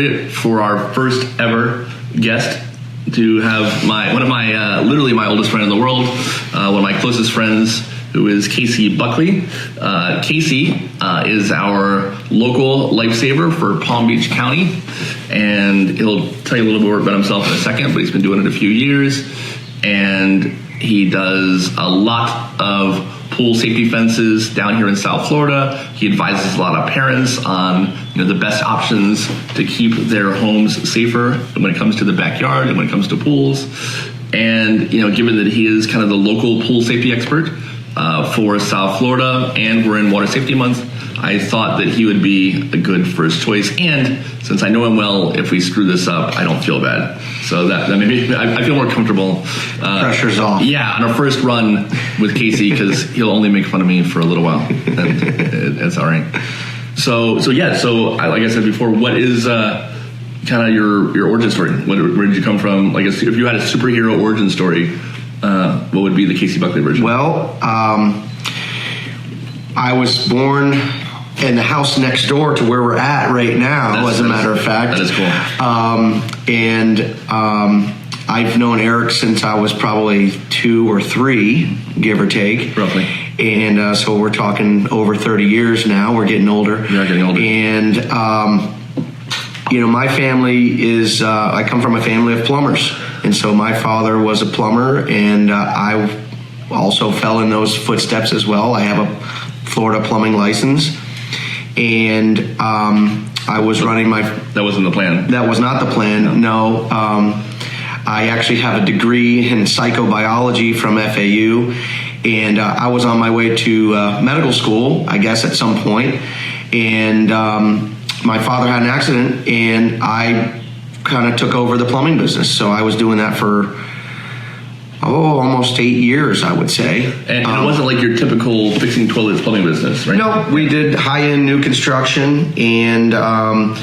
appropriate for our first ever guest to have literally my oldest friend in the world, one of my closest friends, who is Casey Buckley. Casey is our local lifesaver for Palm Beach County, and he'll tell you a little bit more about himself in a second, but he's been doing it a few years, and he does a lot of pool safety fences down here in South Florida. He advises a lot of parents on the best options to keep their homes safer when it comes to the backyard and when it comes to pools. And given that he is kind of the local pool safety expert for South Florida, and we're in Water Safety Month, I thought that he would be a good first choice. And since I know him well, if we screw this up, I don't feel bad. So that maybe I feel more comfortable. Pressure's off. Yeah, on our first run with Casey, because he'll only make fun of me for a little while. And it's all right. So like I said before, what is kind of your origin story? Where did you come from? Like, if you had a superhero origin story, what would be the Casey Buckley version? Well, I was born in the house next door to where we're at right now, as a matter of fact. That is cool. I've known Eric since I was probably 2 or 3, give or take. Roughly. And so we're talking over 30 years now. We're getting older. You are getting older. And, my family is, I come from a family of plumbers. And so my father was a plumber, and I also fell in those footsteps as well. I have a Florida plumbing license. And I was running my... That wasn't the plan. That was not the plan, no. I actually have a degree in psychobiology from FAU, and I was on my way to medical school, I guess, at some point. And my father had an accident, and I kind of took over the plumbing business. So I was doing that for almost 8 years, I would say. And it wasn't like your typical fixing toilets plumbing business, right? No, we did high-end new construction, and a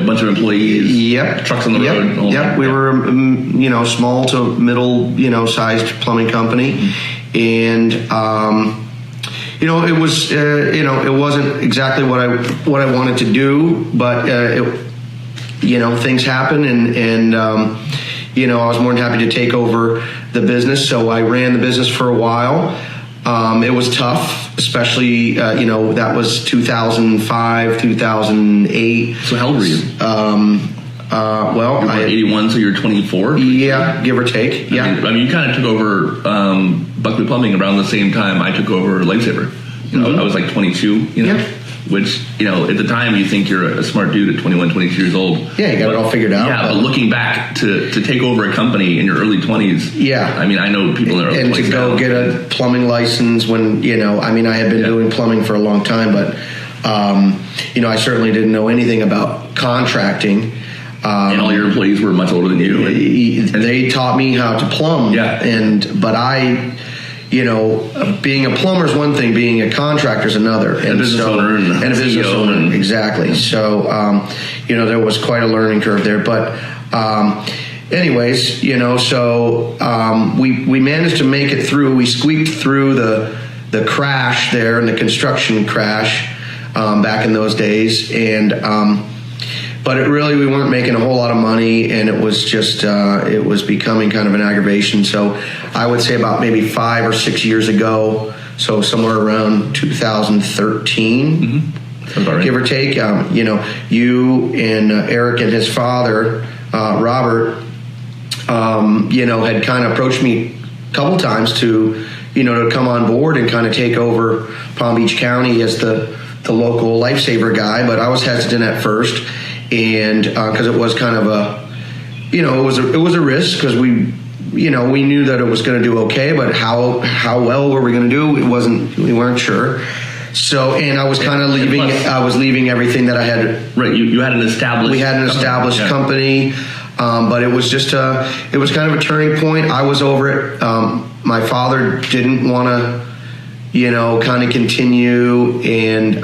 bunch of employees. Yep. Trucks on the road. Yep. We were, small to middle, sized plumbing company, and it was, it wasn't exactly what I wanted to do, but things happen, and I was more than happy to take over the business. So I ran the business for a while. It was tough, especially, that was 2005, 2008. So how old were you? Well, you were 81, so you're 24? Yeah, give or take. Yeah. I mean, you kind of took over Buckley Plumbing around the same time I took over Lifesaver. I was like 22, Yeah. Which, at the time you think you're a smart dude at 21, 22 years old. Yeah, you got it all figured out. Yeah, but looking back to take over a company in your early 20s. Yeah. I mean, I know people in their early 20s. And to go get a plumbing license when, I had been doing plumbing for a long time, but, I certainly didn't know anything about contracting. And all your employees were much older than you. They taught me how to plumb. Yeah. But I... being a plumber is one thing, being a contractor is another. And a business owner. And a business owner, exactly. Yeah. So, there was quite a learning curve there. But anyways, we managed to make it through. We squeaked through the crash there, and the construction crash back in those days. And but we weren't making a whole lot of money, and it was just, it was becoming kind of an aggravation. So I would say about maybe 5 or 6 years ago, so somewhere around 2013, give or take, you and Eric and his father, Robert, had kind of approached me a couple times to come on board and kind of take over Palm Beach County as the local lifesaver guy. But I was hesitant at first. And because it was kind of it was a risk, because we knew that it was going to do okay, but how well were we going to do? We weren't sure. So, and I was kind of leaving. I was leaving everything that I had. Right, you had an established. We had an established company, but it was just it was kind of a turning point. I was over it. My father didn't want to, kind of continue, and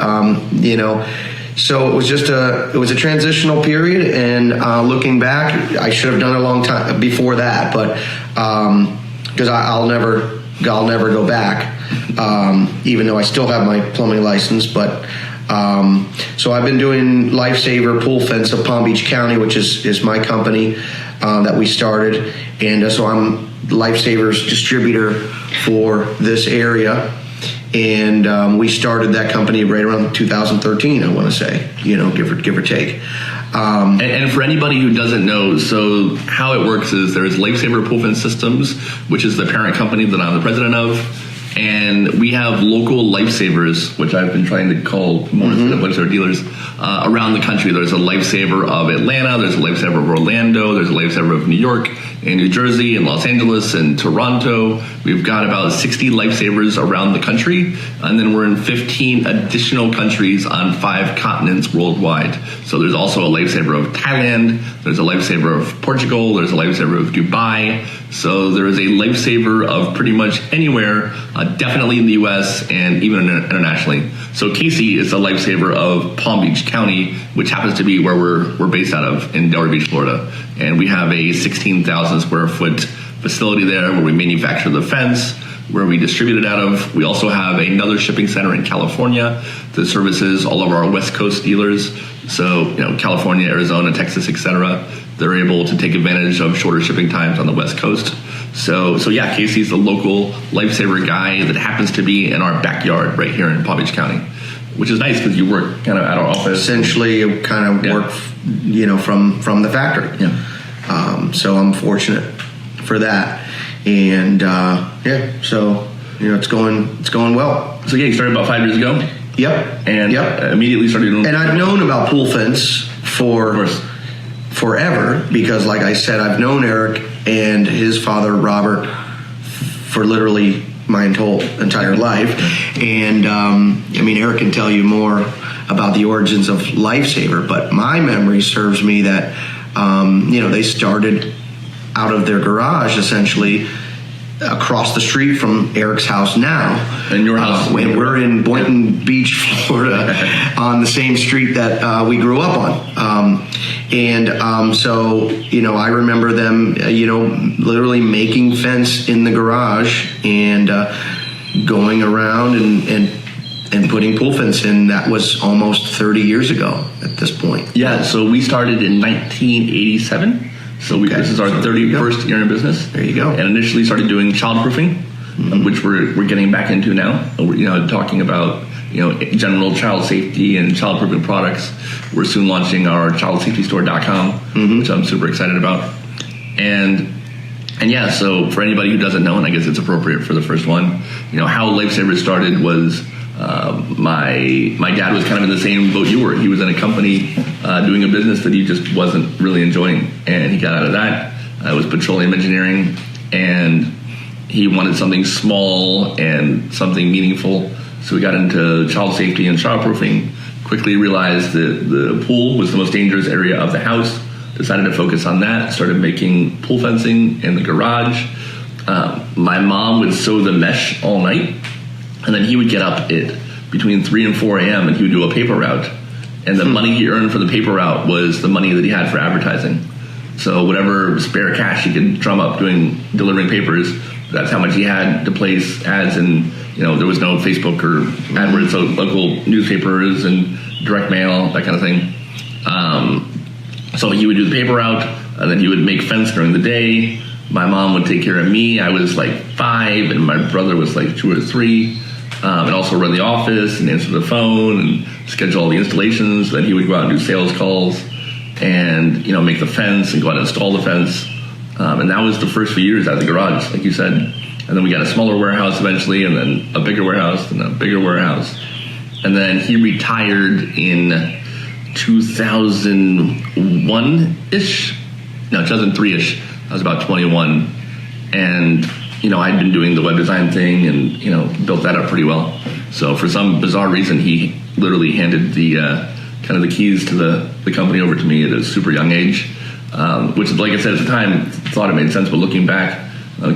So it was just a transitional period, and looking back, I should have done it a long time before that, but because I'll never go back, even though I still have my plumbing license. But So I've been doing Lifesaver Pool Fence of Palm Beach County, which is my company that we started. And so I'm Lifesaver's distributor for this area. And we started that company right around 2013, I want to say, give or take. And for anybody who doesn't know, so how it works is there's Lifesaver Pool Fence Systems, which is the parent company that I'm the president of. And we have local lifesavers, which I've been trying to call more instead of lifesaver dealers, around the country. There's a lifesaver of Atlanta, there's a lifesaver of Orlando, there's a lifesaver of New York and New Jersey and Los Angeles and Toronto. We've got about 60 lifesavers around the country, and then we're in 15 additional countries on 5 continents worldwide. So there's also a lifesaver of Thailand, there's a lifesaver of Portugal, there's a lifesaver of Dubai. So there is a lifesaver of pretty much anywhere, definitely in the U.S. and even internationally. So Casey is the lifesaver of Palm Beach County, which happens to be where we're based out of in Delray Beach, Florida. And we have a 16,000 square foot facility there where we manufacture the fence, where we distribute it out of. We also have another shipping center in California that services all of our West Coast dealers. So, California, Arizona, Texas, etc. They're able to take advantage of shorter shipping times on the West Coast. So yeah, Casey's the local lifesaver guy that happens to be in our backyard right here in Palm Beach County, which is nice because you work kind of at our office. Essentially, you kind of work, from the factory. Yeah. So I'm fortunate for that, and so it's going well. So yeah, you started about 5 years ago. Yep. And immediately started doing. And I've known about pool fence for forever because, like I said, I've known Eric and his father Robert for literally my entire life. And Eric can tell you more about the origins of Lifesaver, but my memory serves me that they started out of their garage essentially across the street from Eric's house now. And your house. When we're in Boynton Beach, Florida, on the same street that we grew up on. So I remember them, literally making fence in the garage and going around and putting pool fence in. That was almost 30 years ago at this point. Yeah, so we started in 1987. So this is our 31st year in business. There you go. And initially started doing childproofing, which we're getting back into now. We're talking about general child safety and childproofing products. We're soon launching our childsafetystore.com, which I'm super excited about. And yeah, so for anybody who doesn't know, and I guess it's appropriate for the first one, how Lifesaver started was my dad was kind of in the same boat you were. He was in a company doing a business that he just wasn't really enjoying, and he got out of that. It was petroleum engineering, and he wanted something small and something meaningful. So we got into child safety and childproofing. Quickly realized that the pool was the most dangerous area of the house. Decided to focus on that. Started making pool fencing in the garage. My mom would sew the mesh all night, and then he would get up at between 3 and 4 a.m. and he would do a paper route. And the money he earned for the paper route was the money that he had for advertising. So whatever spare cash he could drum up delivering papers, that's how much he had to place ads. And there was no Facebook or AdWords, so local newspapers and direct mail, that kind of thing. So he would do the paper route, and then he would make fence during the day. My mom would take care of me. I was like 5, and my brother was like 2 or 3. And also run the office and answer the phone and schedule all the installations. Then he would go out and do sales calls and make the fence and go out and install the fence. And that was the first few years out of the garage, like you said. And then we got a smaller warehouse eventually, and then a bigger warehouse, and a bigger warehouse. And then he retired in 2001-ish. No, 2003-ish. I was about 21. And I'd been doing the web design thing and, built that up pretty well. So for some bizarre reason, he literally handed the kind of the keys to the company over to me at a super young age, which, like I said at the time, thought it made sense. But looking back,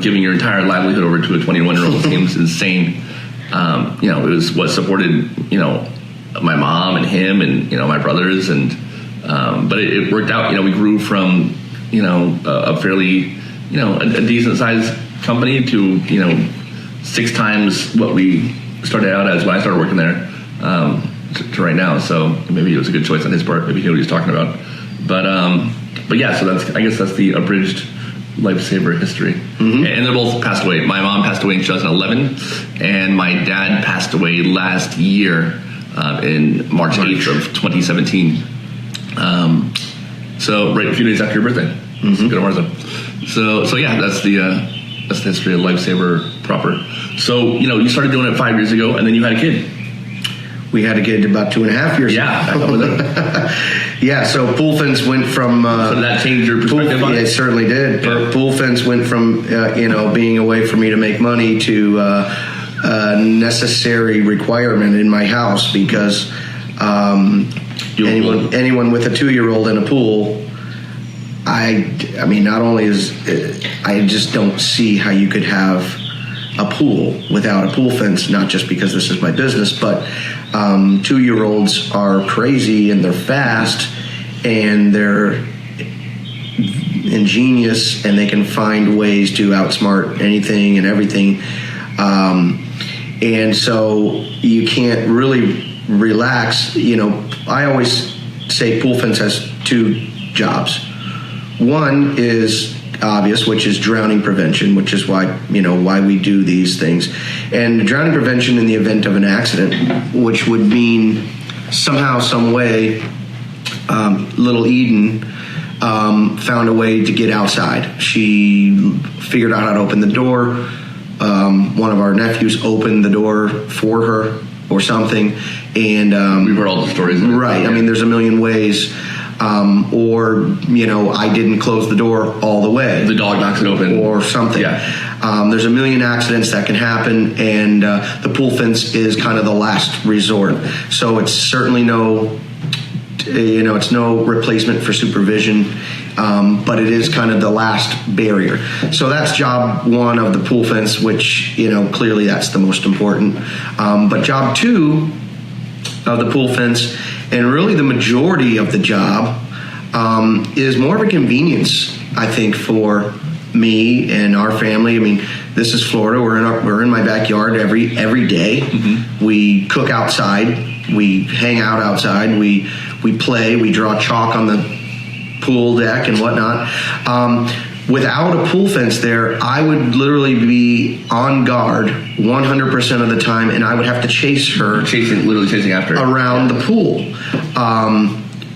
giving your entire livelihood over to a 21-year-old seems insane. It was what supported, my mom and him and, my brothers. But it worked out. We grew from, a fairly, a decent sized company to 6 times what we started out as when I started working there. to right now. So maybe it was a good choice on his part. Maybe he knew what he was talking about. But yeah, so I guess that's the abridged lifesaver history. And they're both passed away. My mom passed away in 2011, and my dad passed away last year in March 8th of 2017. So right a few days after your birthday. Good on Martha. So yeah, that's the history of lifesaver proper. So you started doing it 5 years ago, and then you had a kid. We had a kid about 2.5 years ago. Yeah, so pool fence went from... so did that change your perspective on it? It certainly did. Yeah. Pool fence went from, being a way for me to make money to a necessary requirement in my house, because anyone with a 2-year-old in a pool, I mean, not only I just don't see how you could have a pool without a pool fence, not just because this is my business, but 2-year-olds are crazy and they're fast and they're ingenious and they can find ways to outsmart anything and everything. And so you can't really relax. I always say pool fence has 2 jobs. One is obvious, which is drowning prevention, which is why we do these things. And drowning prevention in the event of an accident, which would mean somehow, some way, little Eden found a way to get outside. She figured out how to open the door. One of our nephews opened the door for her or something. And we've heard all the stories. Right. I mean, there's a million ways. Or I didn't close the door all the way. The dog knocks it open. Or something. Yeah. There's a million accidents that can happen, and the pool fence is kind of the last resort. So it's certainly it's no replacement for supervision, but it is kind of the last barrier. So that's job 1 of the pool fence, which, clearly that's the most important. But job 2 of the pool fence, and really the majority of the job, is more of a convenience, I think, for me and our family. I mean, this is Florida. We're in my backyard every day. We cook outside. We hang out outside. We play. We draw chalk on the pool deck and whatnot. Without a pool fence there, I would literally be on guard 100% of the time, and I would have to chase her. Literally chasing after her. Around the pool.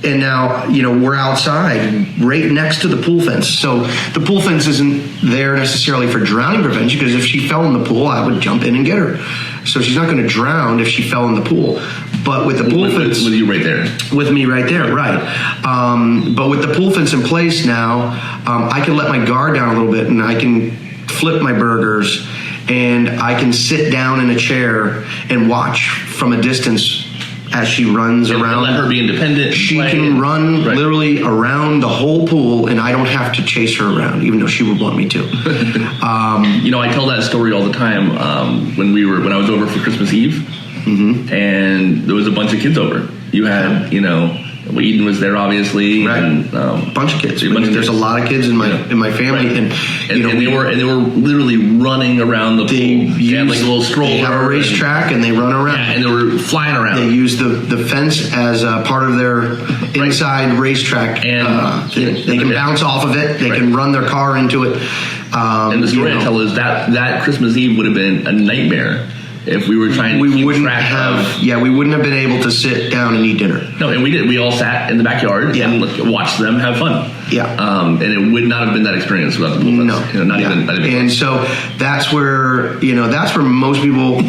And now, we're outside right next to the pool fence. So the pool fence isn't there necessarily for drowning prevention, because if she fell in the pool, I would jump in and get her. So she's not going to drown if she fell in the pool. But with the pool fence... With you right there. With me right there, right. But with the pool fence in place now, I can let my guard down a little bit, and I can flip my burgers, and I can sit down in a chair and watch from a distance as she runs around. Let her be independent. She can run literally around the whole pool, and I don't have to chase her around, even though she would want me to. I tell that story all the time. When I was over for Christmas Eve, and there was a bunch of kids over. You had, Eden was there, obviously, and bunch of kids. There's a lot of kids in my family, and they were literally running around the pool. They had like a little stroller. They have a racetrack, and they run around. Yeah, and they were flying around. They use the fence as a part of their inside racetrack, and they can bounce off of it. They can run their car into it. And the story I tell is that Christmas Eve would have been a nightmare if we were trying to keep track of... Yeah, we wouldn't have been able to sit down and eat dinner. No, and we did. We all sat in the backyard and watched them have fun. Yeah. And it would not have been that experience without the pool fence. No. Not even and so that's where most people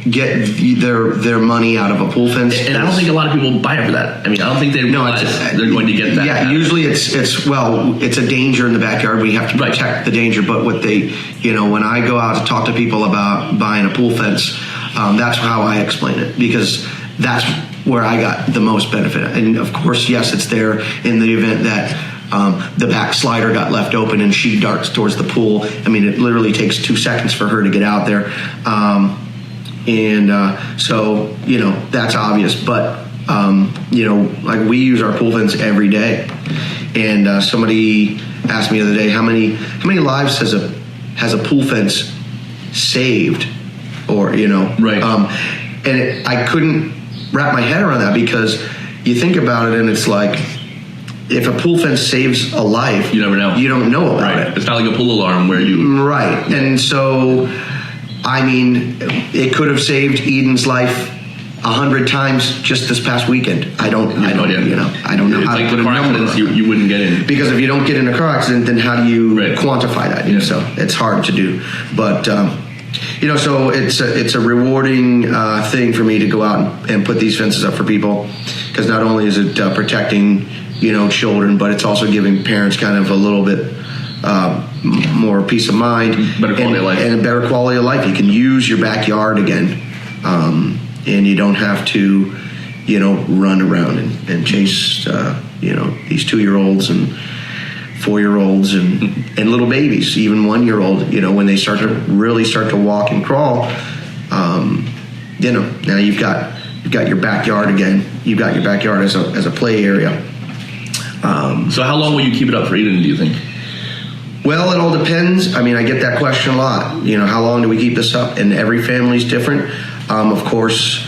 get their money out of a pool fence. And I don't think a lot of people buy it for that. I mean, I don't think they realize they're going to get that. Yeah, usually it's a danger in the backyard. We have to protect the danger. But what when I go out to talk to people about buying a pool fence, that's how I explain it, because that's where I got the most benefit. And of course, yes, it's there in the event that the back slider got left open and she darts towards the pool. I mean, it literally takes 2 seconds for her to get out there. So that's obvious, but like we use our pool fence every day. And somebody asked me the other day, how many lives has a pool fence saved, or right? And I couldn't wrap my head around that, because you think about it and it's like, if a pool fence saves a life, you never know. You don't know about it. It's not like a pool alarm where you... Right. And so, I mean, it could have saved Eden's life 100 times just this past weekend. I don't know how it's to like put a car number accidents on it. you wouldn't get in. Because if you don't get in a car accident, then how do you quantify that? Yeah. So it's hard to do. But, so it's a rewarding thing for me to go out and put these fences up for people, because not only is it protecting, children, but it's also giving parents kind of a little bit more peace of mind. Better quality of life. And a better quality of life. You can use your backyard again. And you don't have to, run around and chase, these 2-year-olds and 4-year-olds and little babies, even 1-year-old, when they start to walk and crawl, now you've got your backyard again. You've got your backyard as a play area. So how long will you keep it up for Eden, do you think? Well, it all depends. I mean, I get that question a lot. How long do we keep this up? And every family's different. Of course,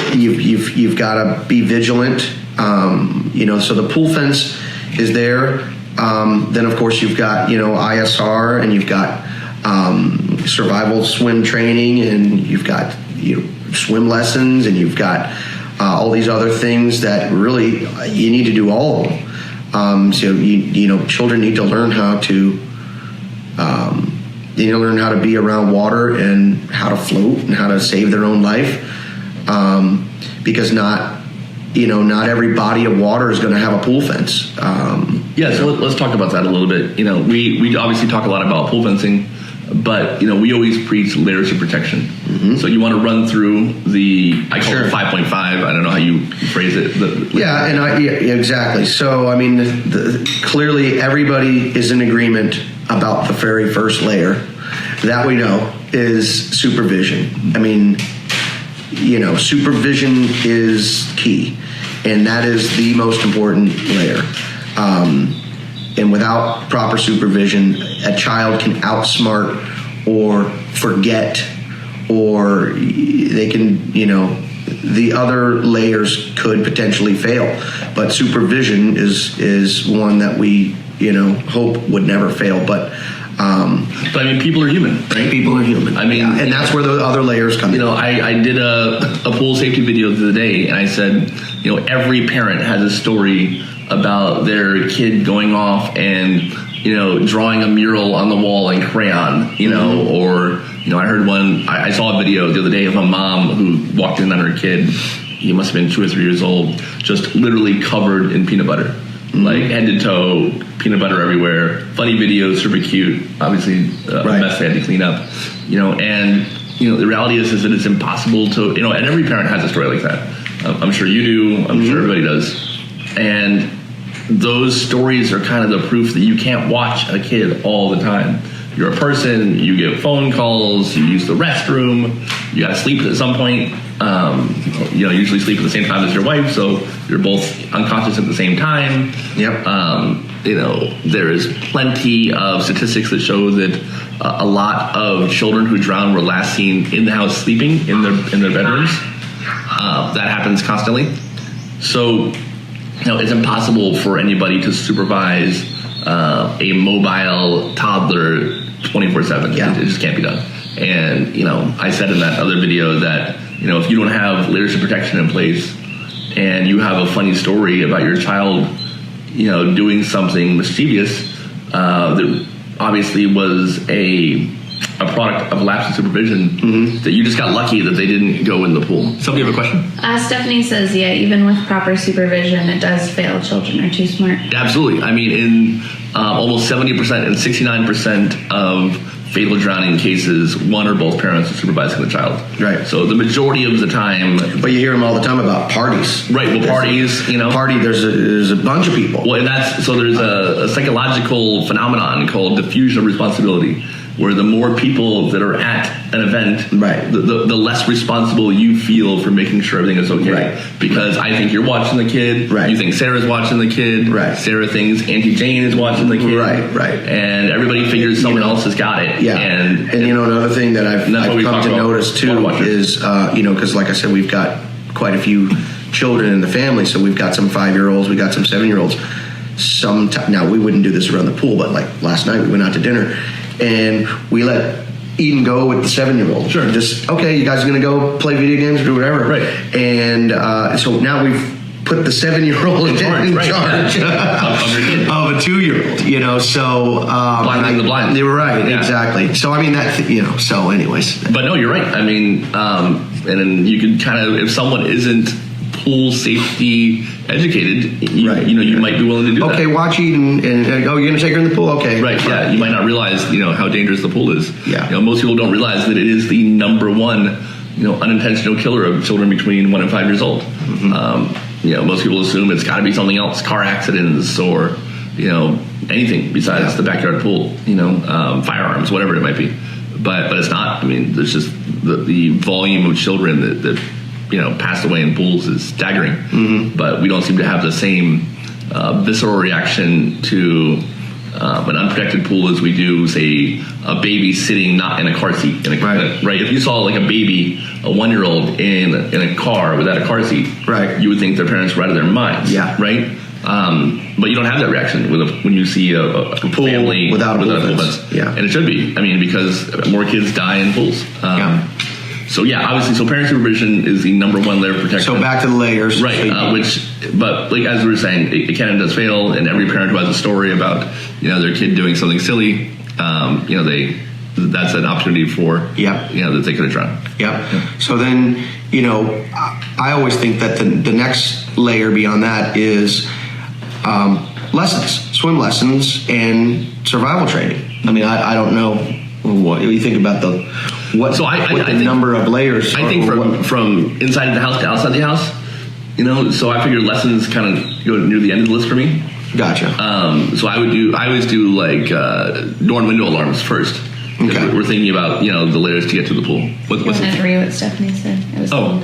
you've got to be vigilant. So the pool fence is there. Then, of course, you've got, ISR, and you've got survival swim training, and you've got swim lessons, and you've got all these other things that really you need to do all of them. Children need to learn how to learn how to be around water and how to float and how to save their own life, because not every body of water is going to have a pool fence. So let's talk about that a little bit. We obviously talk a lot about pool fencing, but we always preach layers of protection. Mm-hmm. So you want to run through I call it 5.5. I don't know how you phrase it. Exactly. So I mean, clearly everybody is in agreement about the very first layer that we know is supervision. I mean, supervision is key, and that is the most important layer. And without proper supervision, a child can outsmart or forget, or they can, the other layers could potentially fail. But supervision is one that we, hope would never fail. But I mean, people are human, right? People are human. I mean, and that's where the other layers come in. I did a pool safety video the other day, and I said, every parent has a story about their kid going off and, drawing a mural on the wall in crayon, Mm-hmm. or, I heard I saw a video the other day of a mom who walked in on her kid. He must have been 2 or 3 years old, just literally covered in peanut butter. Mm-hmm. Like head to toe, peanut butter everywhere. Funny video, super cute. Obviously, a mess they had to clean up. And the reality is that it's impossible to. And every parent has a story like that. I'm sure you do. I'm sure everybody does. And those stories are kind of the proof that you can't watch a kid all the time. You're a person. You get phone calls. You use the restroom. You got to sleep at some point. Usually sleep at the same time as your wife, so you're both unconscious at the same time. Yep. There is plenty of statistics that show that a lot of children who drown were last seen in the house sleeping in their bedrooms. That happens constantly. So, it's impossible for anybody to supervise a mobile toddler 24/7. Yeah. It just can't be done. And, I said in that other video that, if you don't have layers of protection in place and you have a funny story about your child, doing something mischievous, that obviously was a product of lapse in supervision, mm-hmm. that you just got lucky that they didn't go in the pool. Somebody have a question? Stephanie says, even with proper supervision, it does fail. Children are too smart. Absolutely. I mean, in almost 70% and 69% of fatal drowning cases, one or both parents are supervising the child. Right. So the majority of the time. But you hear them all the time about parties. Right. Well, parties, there's a bunch of people. Well, and there's a psychological phenomenon called diffusion of responsibility. where the more people that are at an event, Right. the less responsible you feel for making sure everything is okay. Right. Because I think you're watching the kid. Right. You think Sarah's watching the kid. Right. Sarah thinks Auntie Jane is watching the kid. Right. And everybody figures someone else has got it. Yeah. And another thing that I've that's what we come talk to about notice too water watchers. is, because like I said, we've got quite a few children in the family. So we've got some 5-year-olds, we got some 7-year-olds. Now we wouldn't do this around the pool, but like last night we went out to dinner and we let Eden go with the 7-year-old. Sure. Just, okay, you guys are going to go play video games or do whatever. Right. And so now we've put the 7-year-old in charge Right. of a 2-year-old, so Blind leading the blind. They were right, Yeah. exactly. So I mean that, so anyways. But no, you're right. I mean, and then you can kind of, if someone isn't pool safety educated, you might be willing to do that. Okay, watch Eden and you're going to take her in the pool? Okay. Right, yeah. You might not realize, how dangerous the pool is. Yeah. Most people don't realize that it is the number one, unintentional killer of children between 1 and 5 years old. Mm-hmm. Most people assume it's got to be something else, car accidents or, anything besides the backyard pool, firearms, whatever it might be. But it's not. I mean, there's just the volume of children that passed away in pools is staggering. Mm-hmm. But we don't seem to have the same visceral reaction to an unprotected pool as we do, say, a baby sitting not in a car seat. Right. If you saw like a baby, a 1-year-old in a car without a car seat, right, you would think their parents were out of their minds. Yeah. Right. But you don't have that reaction when you see a pool family without a pool fence. fence. Yeah. And it should be. I mean, because more kids die in pools. So obviously, parent supervision is the number one layer of protection. So back to the layers, right? But like as we were saying, it can and does fail, and every parent who has a story about their kid doing something silly, that's an opportunity for that they could have tried. Yeah. So then I always think that the next layer beyond that is lessons, swim lessons, and survival training. I mean, I don't know what you think about the number of layers. I think from inside of the house to outside the house, so I figure lessons kind of go near the end of the list for me. Gotcha. So I always do like door and window alarms first. Okay. We're thinking about the layers to get to the pool. What's I didn't read what Stephanie said. It was old.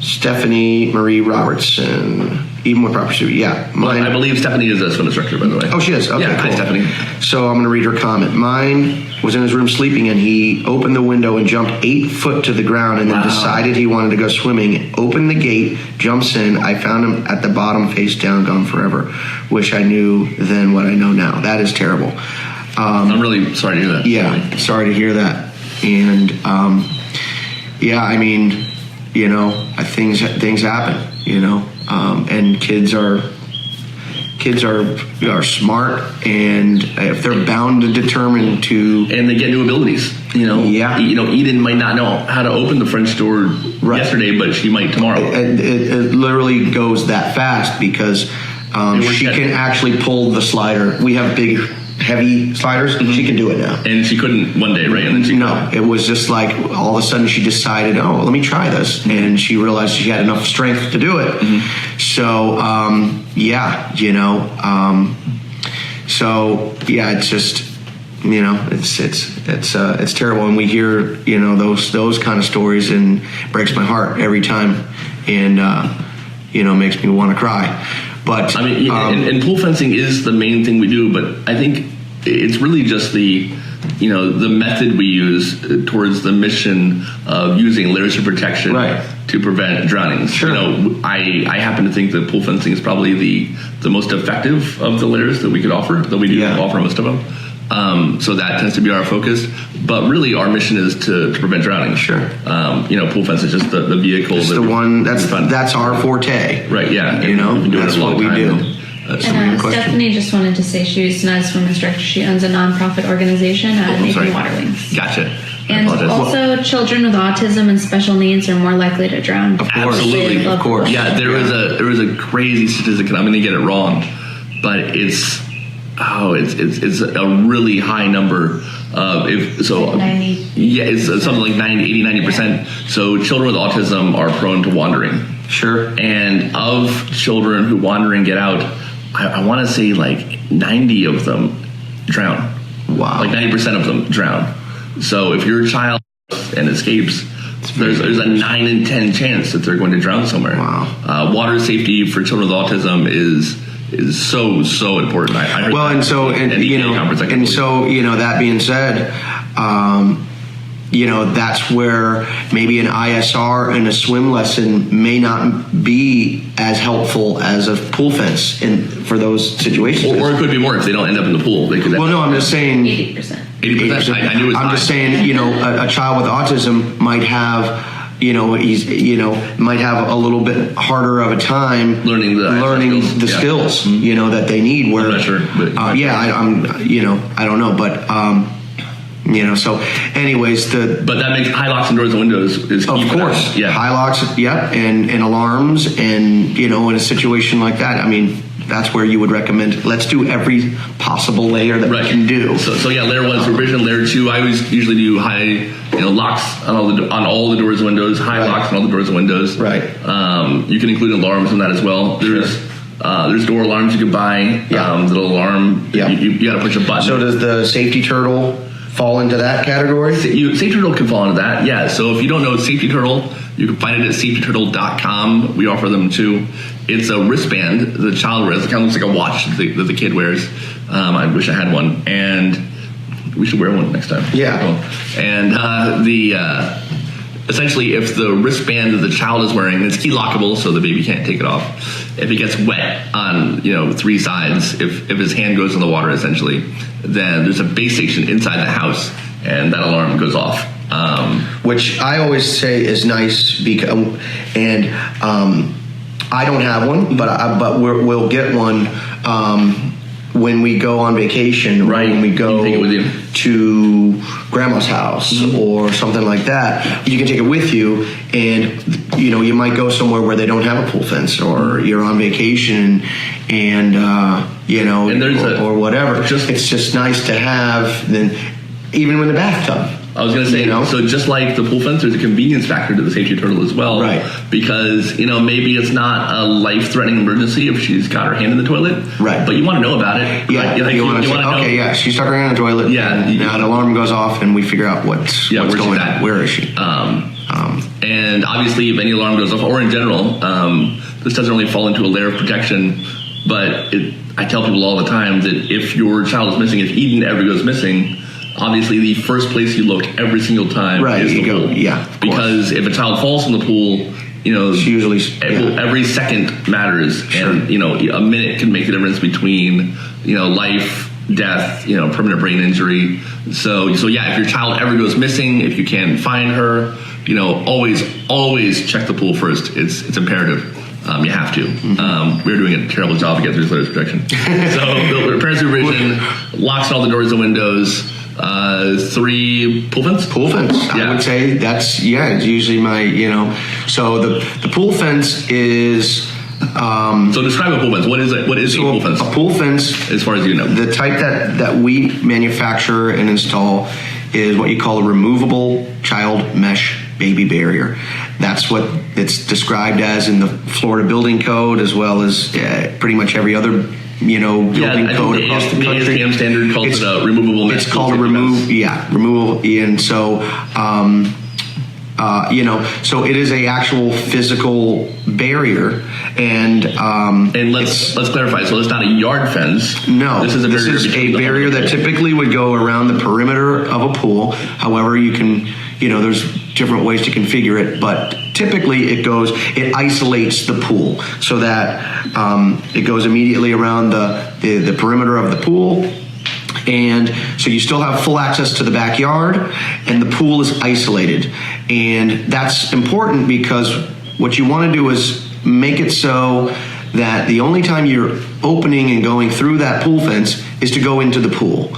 Stephanie Marie Robertson. Even with proper suit, I believe Stephanie is a swim instructor, by the way. Oh, she is? Okay, yeah, cool. Hi, Stephanie. So I'm going to read her comment. Mine was in his room sleeping, and he opened the window and jumped 8 foot to the ground and then decided he wanted to go swimming. Opened the gate, jumps in. I found him at the bottom, face down, gone forever. Wish I knew then what I know now. That is terrible. I'm really sorry to hear that. Yeah, sorry to hear that. And, I mean, things happen, and kids are smart, and if they're bound and determined to, and they get new abilities. Eden might not know how to open the French door yesterday, but she might tomorrow. It literally goes that fast because she can actually pull the slider. We have big, heavy sliders. Mm-hmm. She can do it now, and she couldn't one day, right? And then it was just like all of a sudden she decided, let me try this, mm-hmm. and she realized she had enough strength to do it. Mm-hmm. So it's just it's terrible, and we hear those kind of stories, and it breaks my heart every time, and makes me want to cry. But I mean, and pool fencing is the main thing we do, but I think it's really just the method we use towards the mission of using layers of protection to prevent drownings. Sure. I happen to think that pool fencing is probably the most effective of the layers that we could offer, that we do offer most of them. So that tends to be our focus, but really our mission is to prevent drowning. Sure. Pool fence is just the vehicle. It's the one that's our forte. Right. Yeah. That's what we do. Stephanie just wanted to say she's not a swim instructor. She owns a nonprofit organization, Nathan Water Wings. Gotcha. And also, children with autism and special needs are more likely to drown. Of course. Absolutely. Of course. Yeah. There was a crazy statistic, and I'm going to get it wrong, but it's a really high number of it's something like 90%. So children with autism are prone to wandering. Sure. And of children who wander and get out, I want to say like 90 of them drown. Wow. Like 90% of them drown. So if your child and escapes, there's a 9 in 10 chance that they're going to drown somewhere. Wow. Water safety for children with autism is so important. I heard well, and so that being said, that's where maybe an ISR and a swim lesson may not be as helpful as a pool fence for those situations. Or it could be more if they don't end up in the pool. They could. Well, no, I'm just saying 80%. 80%. I knew it was I'm just saying, a child with autism might have. Might have a little bit harder of a time learning the skills, Mm-hmm. that they need. Where I'm not sure, but I don't know, but so anyways, but that makes high locks and doors and windows is key. Of course, yeah, high locks, and alarms, and in a situation like that, I mean, that's where you would recommend. Let's do every possible layer that we can do. So layer 1 supervision, layer 2. I usually do high, locks on all the doors and windows, high locks on all the doors and windows. Right. You can include alarms in that as well. There's door alarms you can buy. Little alarm. Yeah. You got to push a button. So does the safety turtle fall into that category? Safety turtle can fall into that. Yeah. So if you don't know safety turtle, you can find it at safetyturtle.com. We offer them too. It's a wristband the child wears. It kind of looks like a watch that the kid wears. I wish I had one, and we should wear one next time. Yeah. And essentially, if the wristband that the child is wearing, it's key lockable, so the baby can't take it off. If it gets wet on 3 sides, if his hand goes in the water, essentially, then there's a base station inside the house, and that alarm goes off. Which I always say is nice because, I don't have one, but we'll get one when we go on vacation, right? When we go you can take it with you to grandma's house or something like that. You can take it with you, and you might go somewhere where they don't have a pool fence, or you're on vacation, and or whatever. It's just nice to have. Then even in the bathtub. I was going to say, so just like the pool fence, there's a convenience factor to the safety turtle as well. Right. Because, maybe it's not a life-threatening emergency if she's got her hand in the toilet. Right. But you want to know about it. Yeah. Right? You want to know. Okay, yeah, she stuck her hand in the toilet. Yeah. Now the alarm goes off and we figure out what's going on. Where is she? And obviously if any alarm goes off, or in general, this doesn't really fall into a layer of protection, but I tell people all the time that if your child is missing, if Eden ever goes missing, obviously the first place you look every single time is the pool. Yeah, because if a child falls in the pool, she usually every second matters. Sure. And a minute can make the difference between life, death, permanent brain injury. So yeah, if your child ever goes missing, if you can't find her, always check the pool first. It's imperative. You have to. We're doing a terrible job to get through this protection. So the parent supervision, locks on all the doors and windows. 3 pool fence. I would say that's it's usually my So the pool fence is. So describe a pool fence. What is it? What is a pool fence? A pool fence, as far as you know, the type that we manufacture and install is what you call a removable child mesh baby barrier. That's what it's described as in the Florida Building Code, as well as pretty much every other building code across the country. The ASTM standard calls it a removable mesh. It's called a removable, and so so it is a actual physical barrier, and let's clarify. So it's not a yard fence. No, this is a barrier that typically would go around the perimeter of a pool. However, you can there's different ways to configure it, but typically it isolates the pool so that it goes immediately around the perimeter of the pool. And so you still have full access to the backyard, and the pool is isolated. And that's important because what you want to do is make it so that the only time you're opening and going through that pool fence is to go into the pool.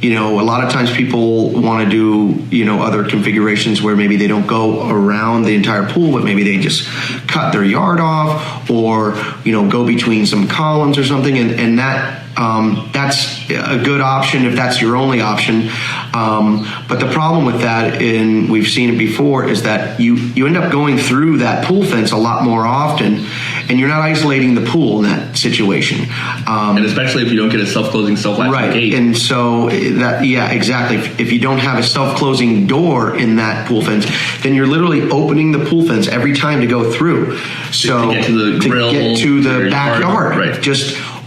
A lot of times people want to do, other configurations where maybe they don't go around the entire pool, but maybe they just cut their yard off, or, go between some columns or something. And that's a good option if that's your only option. But the problem with that, and we've seen it before, is that you end up going through that pool fence a lot more often. and you're not isolating the pool in that situation. And especially if you don't get a self-closing, self-latching gate. And so exactly. If you don't have a self-closing door in that pool fence, then you're literally opening the pool fence every time to go through. So to get to the grill, get to the backyard, right?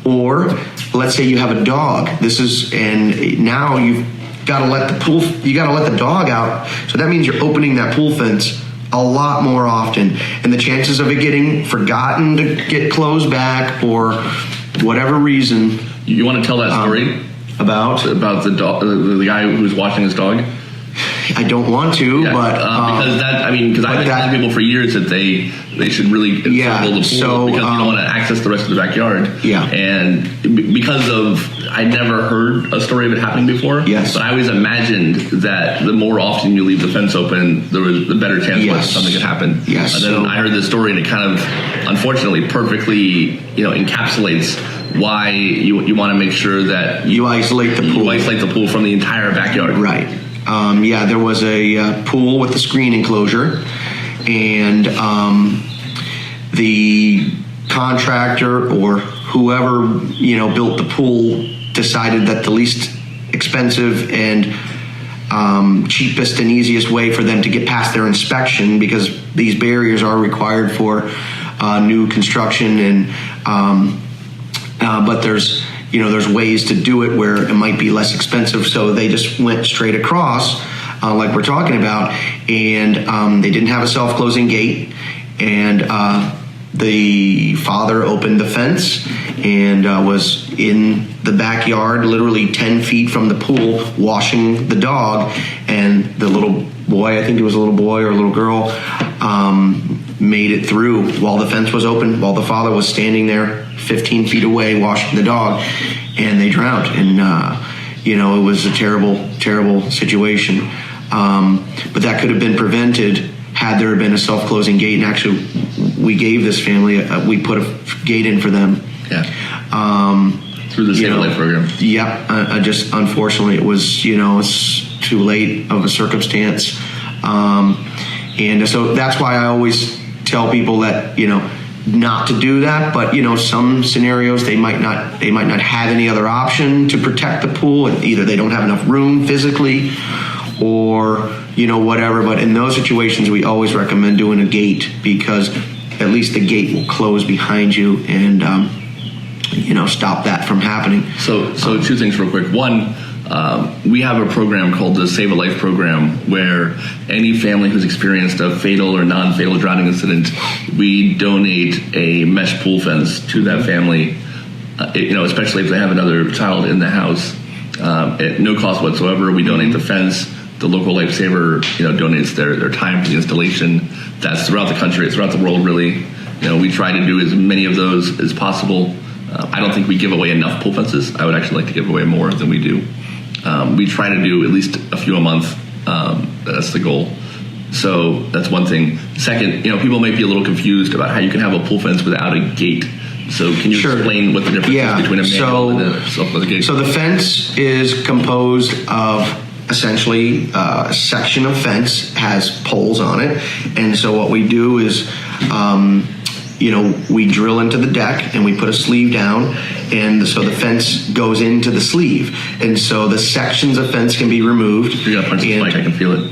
Or let's say you have a dog. And now you've got to let the dog out. So that means you're opening that pool fence a lot more often, and the chances of it getting forgotten to get closed back for whatever reason. You want to tell that story about the dog, the guy who's watching his dog? I don't want to, but because I've been telling people for years that they should really encircle the pool because you don't want to access the rest of the backyard. Yeah, and because of I never heard a story of it happening before. Yes, but I always imagined that the more often you leave the fence open, the better chance was something could happen. Yes, and then I heard this story, and it kind of, unfortunately, perfectly encapsulates why you want to make sure that you isolate the pool. You isolate the pool from the entire backyard. Right. There was a pool with a screen enclosure, and the contractor or whoever built the pool decided that the least expensive and cheapest and easiest way for them to get past their inspection, because these barriers are required for new construction, and but there's ways to do it where it might be less expensive. So they just went straight across, like we're talking about, and they didn't have a self-closing gate. And the father opened the fence and was in the backyard, literally 10 feet from the pool, washing the dog. And the little boy, I think it was a little boy or a little girl, made it through while the fence was open, while the father was standing there 15 feet away washing the dog, and they drowned. And it was a terrible, terrible situation. But that could have been prevented had there been a self-closing gate. And actually, we gave this family, we put a gate in for them. Yeah. Through the Save a Life program. Yeah. Just unfortunately, it was it's too late of a circumstance. And so that's why I always tell people that not to do that, but some scenarios they might not have any other option to protect the pool, and either they don't have enough room physically or whatever. But in those situations, we always recommend doing a gate, because at least the gate will close behind you and stop that from happening. So two things real quick. One, we have a program called the Save a Life program, where any family who's experienced a fatal or non-fatal drowning incident, we donate a mesh pool fence to that family, especially if they have another child in the house, at no cost whatsoever. We donate the fence. The local lifesaver, donates their time for the installation. That's throughout the country. It's throughout the world, really. We try to do as many of those as possible. I don't think we give away enough pool fences. I would actually like to give away more than we do. We try to do at least a few a month. That's the goal. So that's one thing. Second, people might be a little confused about how you can have a pool fence without a gate. So can you explain what the difference is between a manual and a self-closing gate? So the fence is composed of essentially a section of fence, has poles on it. And so what we do is, we drill into the deck and we put a sleeve down, and so the fence goes into the sleeve, and so the sections of fence can be removed. You got to punch the mic, I can feel it.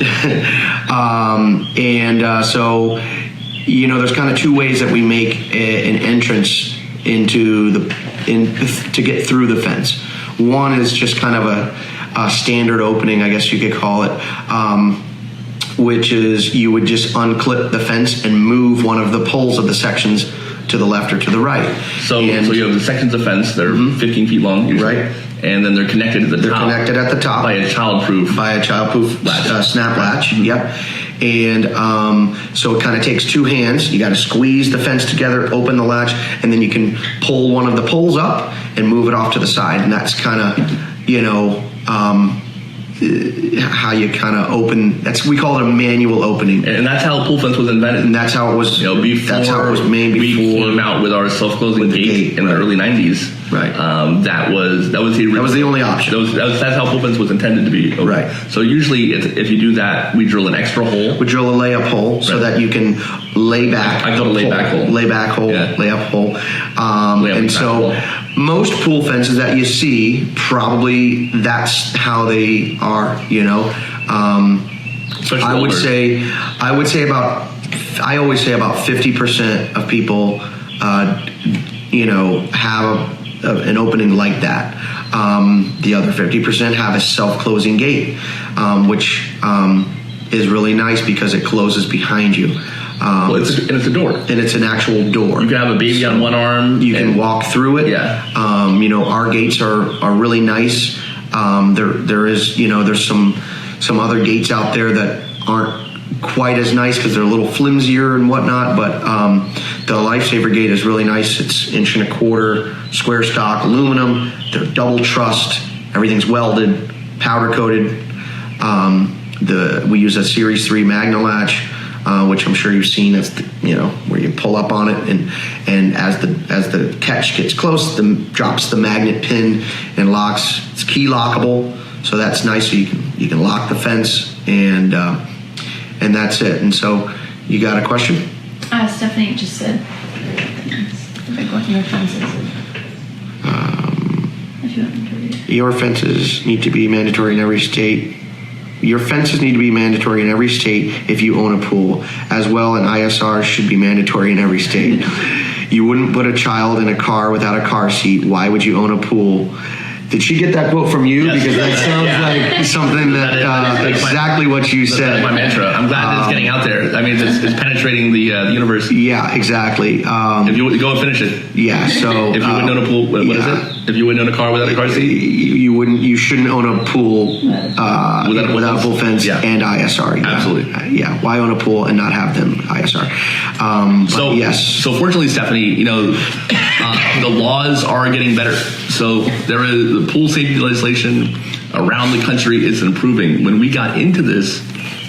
So there's kind of two ways that we make an entrance to get through the fence. One is just kind of a standard opening, I guess you could call it, which is you would just unclip the fence and move one of the poles of the sections to the left or to the right. So you have the sections of fence that are 15 feet long, usually, right? And then they're connected at the top. They're connected at the top by a childproof snap latch. Yep. And so it kind of takes two hands. You got to squeeze the fence together, open the latch, and then you can pull one of the poles up and move it off to the side. And that's kind of how you kind of open. We call it a manual opening, and that's how pool fence was invented. And that's how it was. That's how it was made. We came out with our self-closing gate in the early '90s. Right. That was the original. That was the only option. That's how pool fence was intended to be. Open. Right. So usually, if you do that, we drill an extra hole. We drill a layup hole so that you can lay back. I call it a layback hole. Layback hole. Yeah. Layup hole. And so most pool fences that you see, probably that's how they are. I always say about 50% of people, have an opening like that. The other 50% have a self-closing gate, which is really nice because it closes behind you. It's a door. And it's an actual door. You can have a baby on one arm. You can walk through it. Yeah. Our gates are really nice. There's some other gates out there that aren't quite as nice because they're a little flimsier and whatnot, but the Lifesaver gate is really nice. It's 1.25 inch square stock aluminum. They're double trussed. Everything's welded, powder coated. We use a Series 3 Magna latch, which I'm sure you've seen. That's where you pull up on it, and as the catch gets close, drops the magnet pin and locks. It's key lockable, so that's nice. So you can lock the fence, and that's it. And so, you got a question? Stephanie just said the big one, your fences. If you want me to read it. Your fences need to be mandatory in every state. Your fences need to be mandatory in every state if you own a pool. As well, an ISR should be mandatory in every state. You wouldn't put a child in a car without a car seat. Why would you own a pool? Did she get that quote from you? Yes, because that sounds like something that exactly what you said. That's my mantra. I'm glad it's getting out there. I mean, it's penetrating the universe. Yeah, exactly. If you go and finish it. Yeah. So if you wouldn't own a pool, what is it? If you wouldn't own a car without a car seat, you shouldn't own a pool without a pool fence and ISR. Yeah. Absolutely. Why own a pool and not have them ISR? So fortunately, Stephanie, the laws are getting better. So there is the pool safety legislation around the country is improving. When we got into this,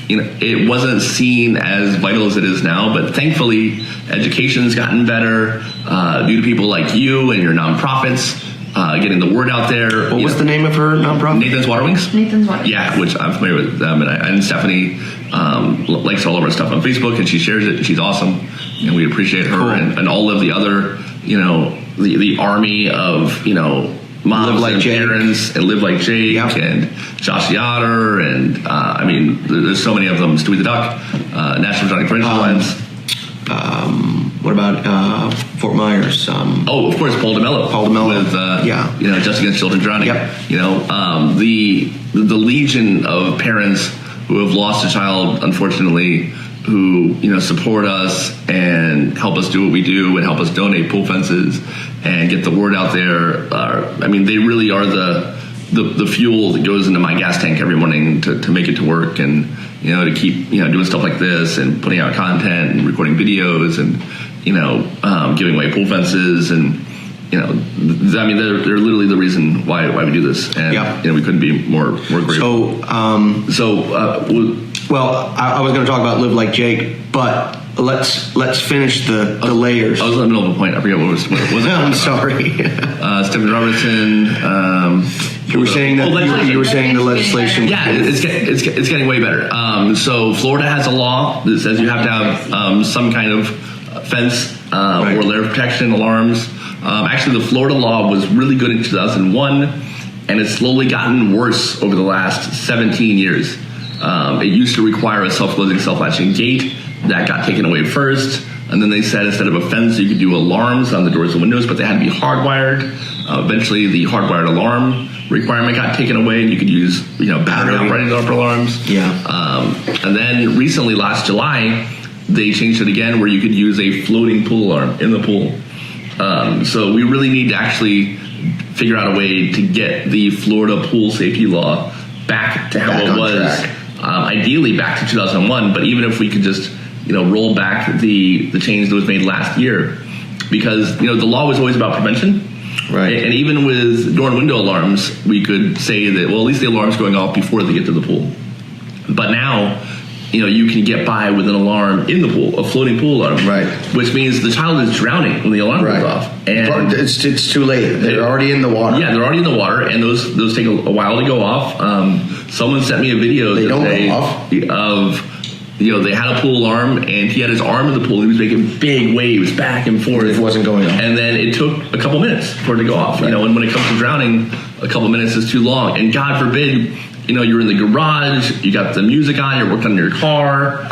it wasn't seen as vital as it is now, but thankfully education's gotten better due to people like you and your nonprofits getting the word out there. What was the name of her nonprofit? Nathan's Water Wings. Nathan's Water Wings. Yeah, which I'm familiar with them, and Stephanie likes all of our stuff on Facebook, and she shares it, and she's awesome, and we appreciate her. Cool. and all of the other, the army of, moms and parents and Live Like Jake and Josh Yoder and there's so many of them. Stewie the Duck, National Drowning Prevention Alliance. What about Fort Myers? Of course, Paul DeMello. With Just Against Children Drowning. Yep. The legion of parents who have lost a child, unfortunately, who support us and help us do what we do and help us donate pool fences and get the word out there. They really are the fuel that goes into my gas tank every morning to make it to work, and to keep doing stuff like this and putting out content and recording videos and giving away pool fences, and they're literally the reason why we do this, and we couldn't be more grateful. I was going to talk about Live Like Jake, but let's finish the layers. I was in the middle of a point. I forget what was it. I'm sorry. Stephen Robertson. You were saying that you were saying the legislation. Yeah, it's getting way better. So Florida has a law that says you have to have some kind of fence or layer of protection, alarms. Actually, the Florida law was really good in 2001, and it's slowly gotten worse over the last 17 years. It used to require a self-closing, self-latching gate. That got taken away first, and then they said instead of a fence, you could do alarms on the doors and windows, but they had to be hardwired. Eventually, the hardwired alarm requirement got taken away, and you could use battery-operated alarms. Yeah. And then recently, last July, they changed it again where you could use a floating pool alarm in the pool. So we really need to actually figure out a way to get the Florida pool safety law back to how it was. Ideally back to 2001, but even if we could just roll back the change that was made last year, because the law was always about prevention, Right. And even with door and window alarms, we could say that, well, at least the alarm's going off before they get to the pool. But now, you can get by with an alarm in the pool, a floating pool alarm. Right. Which means the child is drowning when the alarm goes off. And it's too late. They're already in the water. Yeah, they're already in the water, and those take a while to go off. Someone sent me a video They don't go off. of they had a pool alarm, and he had his arm in the pool. He was making big waves back and forth. It wasn't going off. And then it took a couple minutes for it to go off. Right. And when it comes to drowning, a couple minutes is too long. And God forbid, you're in the garage, you got the music on, you're working on your car.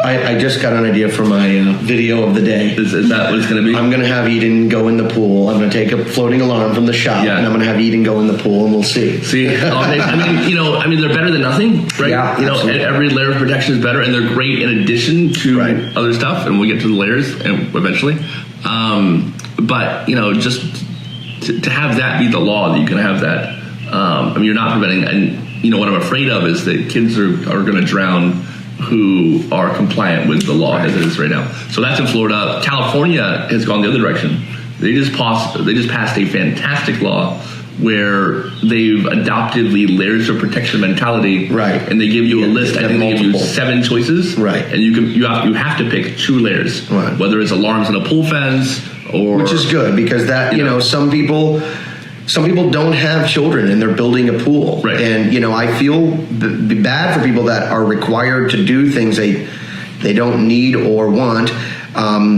I just got an idea for my video of the day. Is that what it's going to be? I'm going to have Eden go in the pool. I'm going to take a floating alarm from the shop, and I'm going to have Eden go in the pool, and we'll see. I mean, they're better than nothing, right? Yeah, absolutely. Every layer of protection is better, and they're great in addition to other stuff, and we'll get to the layers eventually. But just to have that be the law, that you can have that. You're not preventing, and what I'm afraid of is that kids are going to drown who are compliant with the law as it is right now. So that's in Florida. California has gone the other direction. They just passed a fantastic law where they've adopted the layers of protection mentality. Right. And they give you a list. I think they give you 7 choices. Right. And you have to pick 2 layers. Right. Whether it's alarms in a pool fence or, which is good, because that some people don't have children and they're building a pool. Right. And, I feel bad for people that are required to do things they don't need or want.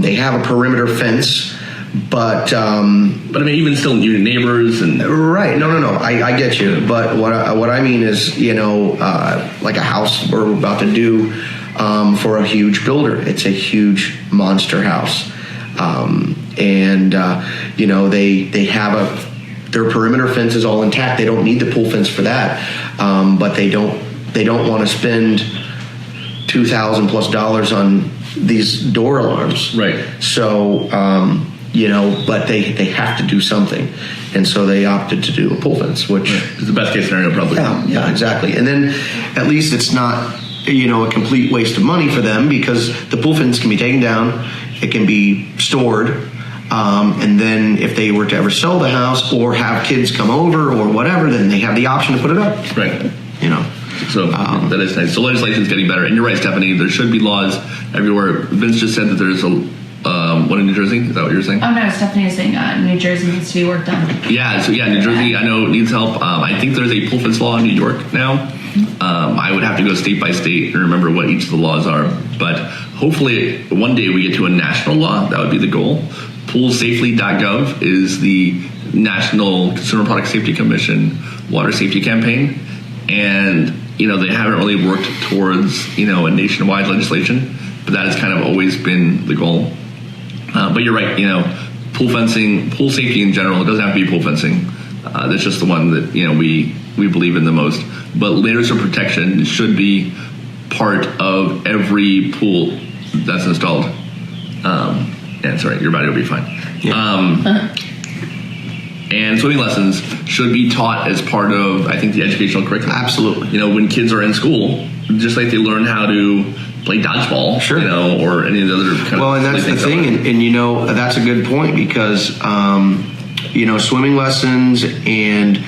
They have a perimeter fence, but even still, your neighbors and right. No. I get you. But what I mean is, like a house we're about to do for a huge builder. It's a huge monster house, and they have their perimeter fence is all intact. They don't need the pool fence for that, but they don't want to spend $2,000+ on these door alarms. Right. So but they have to do something, and so they opted to do a pool fence, which is the best case scenario, probably. Yeah, exactly. And then at least it's not a complete waste of money for them, because the pool fence can be taken down, it can be stored. And then if they were to ever sell the house or have kids come over or whatever, then they have the option to put it up. Right. So that is nice. So legislation is getting better. And you're right, Stephanie, there should be laws everywhere. Vince just said that there's one in New Jersey. Is that what you were saying? Oh, no, Stephanie was saying New Jersey needs to be worked on. Yeah, New Jersey, I know, needs help. I think there's a pool fence law in New York now. I would have to go state by state and remember what each of the laws are. But hopefully one day we get to a national law. That would be the goal. Poolsafely.gov is the National Consumer Product Safety Commission water safety campaign. And, they haven't really worked towards, a nationwide legislation, but that has kind of always been the goal. But you're right, pool fencing, pool safety in general, it doesn't have to be pool fencing. That's just the one that, we believe in the most. But layers of protection should be part of every pool that's installed. And sorry, your body will be fine. Yeah. And swimming lessons should be taught as part of, I think, the educational curriculum. Absolutely. When kids are in school, just like they learn how to play dodgeball, sure, or any of the other kind of. Well, and that's the thing, and that's a good point, because swimming lessons and in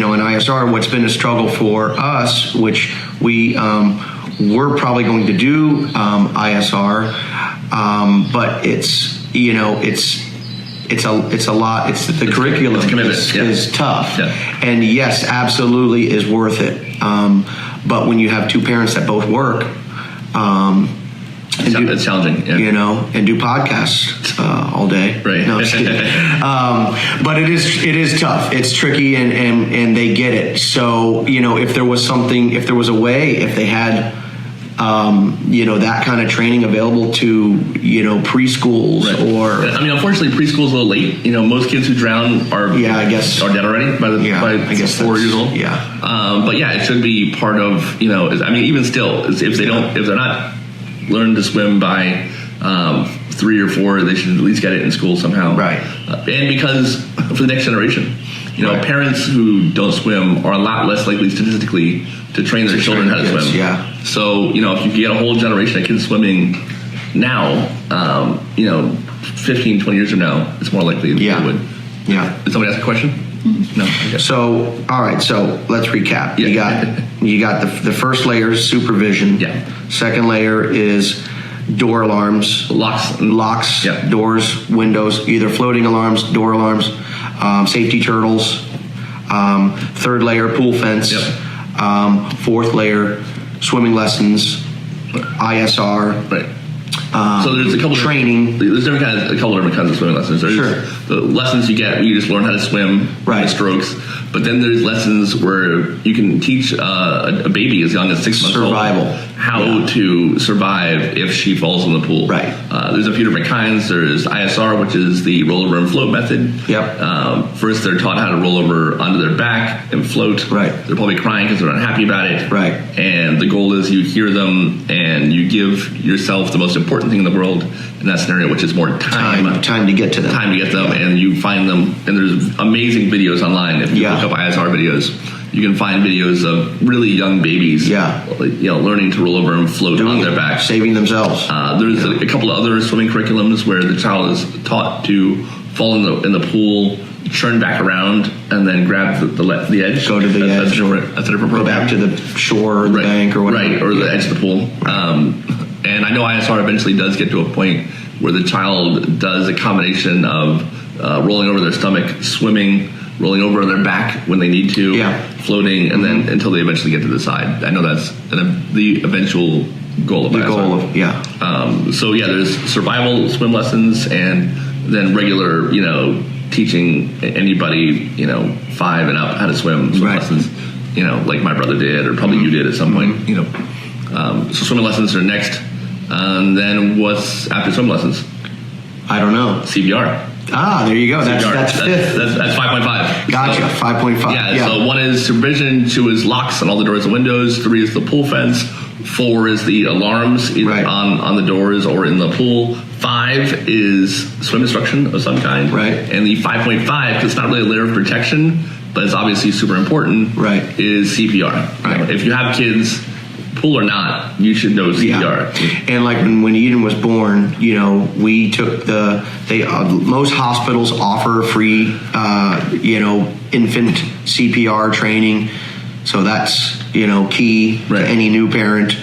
ISR, what's been a struggle for us, which we're probably going to do ISR, but it's a lot. It's the curriculum is tough, and yes, absolutely is worth it. But when you have 2 parents that both work, it's challenging, and do podcasts all day. Right. No, I'm just kidding. But it is tough. It's tricky, and they get it. So if there was a way, if they had that kind of training available to preschools, right, or unfortunately preschool's a little late. Most kids who drown are are dead already by 4 years old. But it should be part of even still, if they're not learned to swim by 3 or 4, they should at least get it in school somehow, right? And because for the next generation, right, parents who don't swim are a lot less likely statistically to train their children how to swim. Yeah. So, if you get a whole generation of kids swimming now, 15, 20 years from now, it's more likely that they would Yeah. Did somebody ask a question? No. Okay. So, all right. So let's recap. Yeah. You got the first layer is supervision. Yeah. Second layer is door alarms, locks, Yeah. doors, windows, either floating alarms, door alarms, safety turtles. Third layer, pool fence. Yep. Fourth layer, swimming lessons, ISR. Right. So there's a couple training. There's a couple different kinds of swimming lessons. There's the lessons you get where you just learn how to swim, right? Strokes. But then there's lessons where you can teach a baby as young as 6 months survival old how to survive if she falls in the pool. Right. There's a few different kinds. There's ISR, which is the roll over and float method. Yep. First, they're taught how to roll over onto their back and float. Right. They're probably crying because they're unhappy about it. Right. And the goal is you hear them and you give yourself the most important thing in the world in that scenario, which is more time to get to them. Time to get them, and you find them. And there's amazing videos online. If you look up ISR videos, you can find videos of really young babies, learning to roll over and float on their back, saving themselves. There's a couple of other swimming curriculums where the child is taught to fall in the pool, turn back around, and then grab the edge. Go to the edge. That's a different program. Go back to the shore or the bank or whatever. Right, or the edge of the pool. And I know ISR eventually does get to a point where the child does a combination of rolling over their stomach, swimming, rolling over their back when they need to, floating, and then until they eventually get to the side. I know that's the eventual goal of ISR. So there's survival swim lessons, and then regular, teaching anybody, 5 and up how to swim lessons, like my brother did, or probably you did at some point, So swimming lessons are next. And then what's after swim lessons? I don't know. CPR. There you go. That's fifth. That's 5.5. Gotcha. 5.5. Yeah. So 1 is supervision, 2 is locks on all the doors and windows, 3 is the pool fence, 4 is the alarms either on the doors or in the pool. 5 is swim instruction of some kind. Right. And the 5.5, because it's not really a layer of protection, but it's obviously super important. Right. Is CPR. Right. If you have kids, pool or not, you should know CPR. Yeah. And like when Eden was born, we took most hospitals offer free, infant CPR training. So that's, key to any new parent.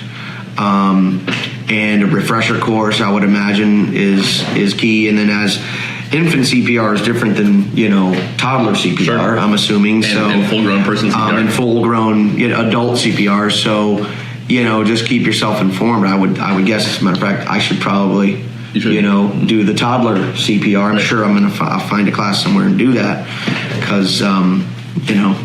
And a refresher course, I would imagine, is key. And then as infant CPR is different than, toddler CPR, I'm assuming. And full-grown person CPR. And full-grown adult CPR. So, just keep yourself informed. I would guess, as a matter of fact, I should probably, do the toddler CPR. I'm sure I'm going to find a class somewhere and do that because,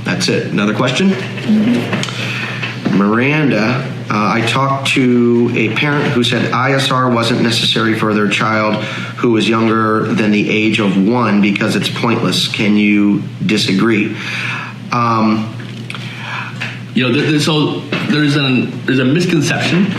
that's it. Another question? Mm-hmm. Miranda, I talked to a parent who said ISR wasn't necessary for their child who was younger than the age of 1 because it's pointless. Can you disagree? So there's a misconception.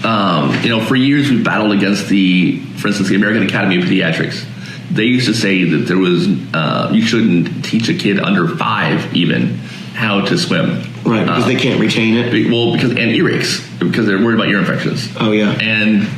For years we've battled against for instance, the American Academy of Pediatrics. They used to say that there was you shouldn't teach a kid under 5 even how to swim. Right, because they can't retain it. Well, because earaches, because they're worried about ear infections. Oh yeah. And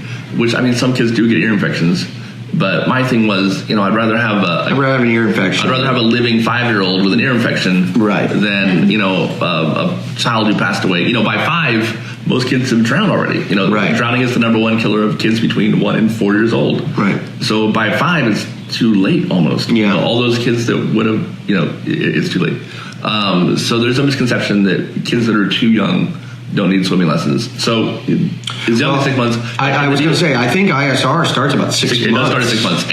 some kids do get ear infections. But my thing was, I'd rather have an ear infection. I'd rather have a living 5-year-old with an ear infection, than a child who passed away. By 5, most kids have drowned already. Drowning is the number 1 killer of kids between 1 and 4 years old. Right. So by 5, it's too late almost. Yeah. All those kids that would have, it's too late. So there's a misconception that kids that are too young don't need swimming lessons. So it's young 6 months. I was going to say, I think ISR starts about 6 months. It does start at 6 months,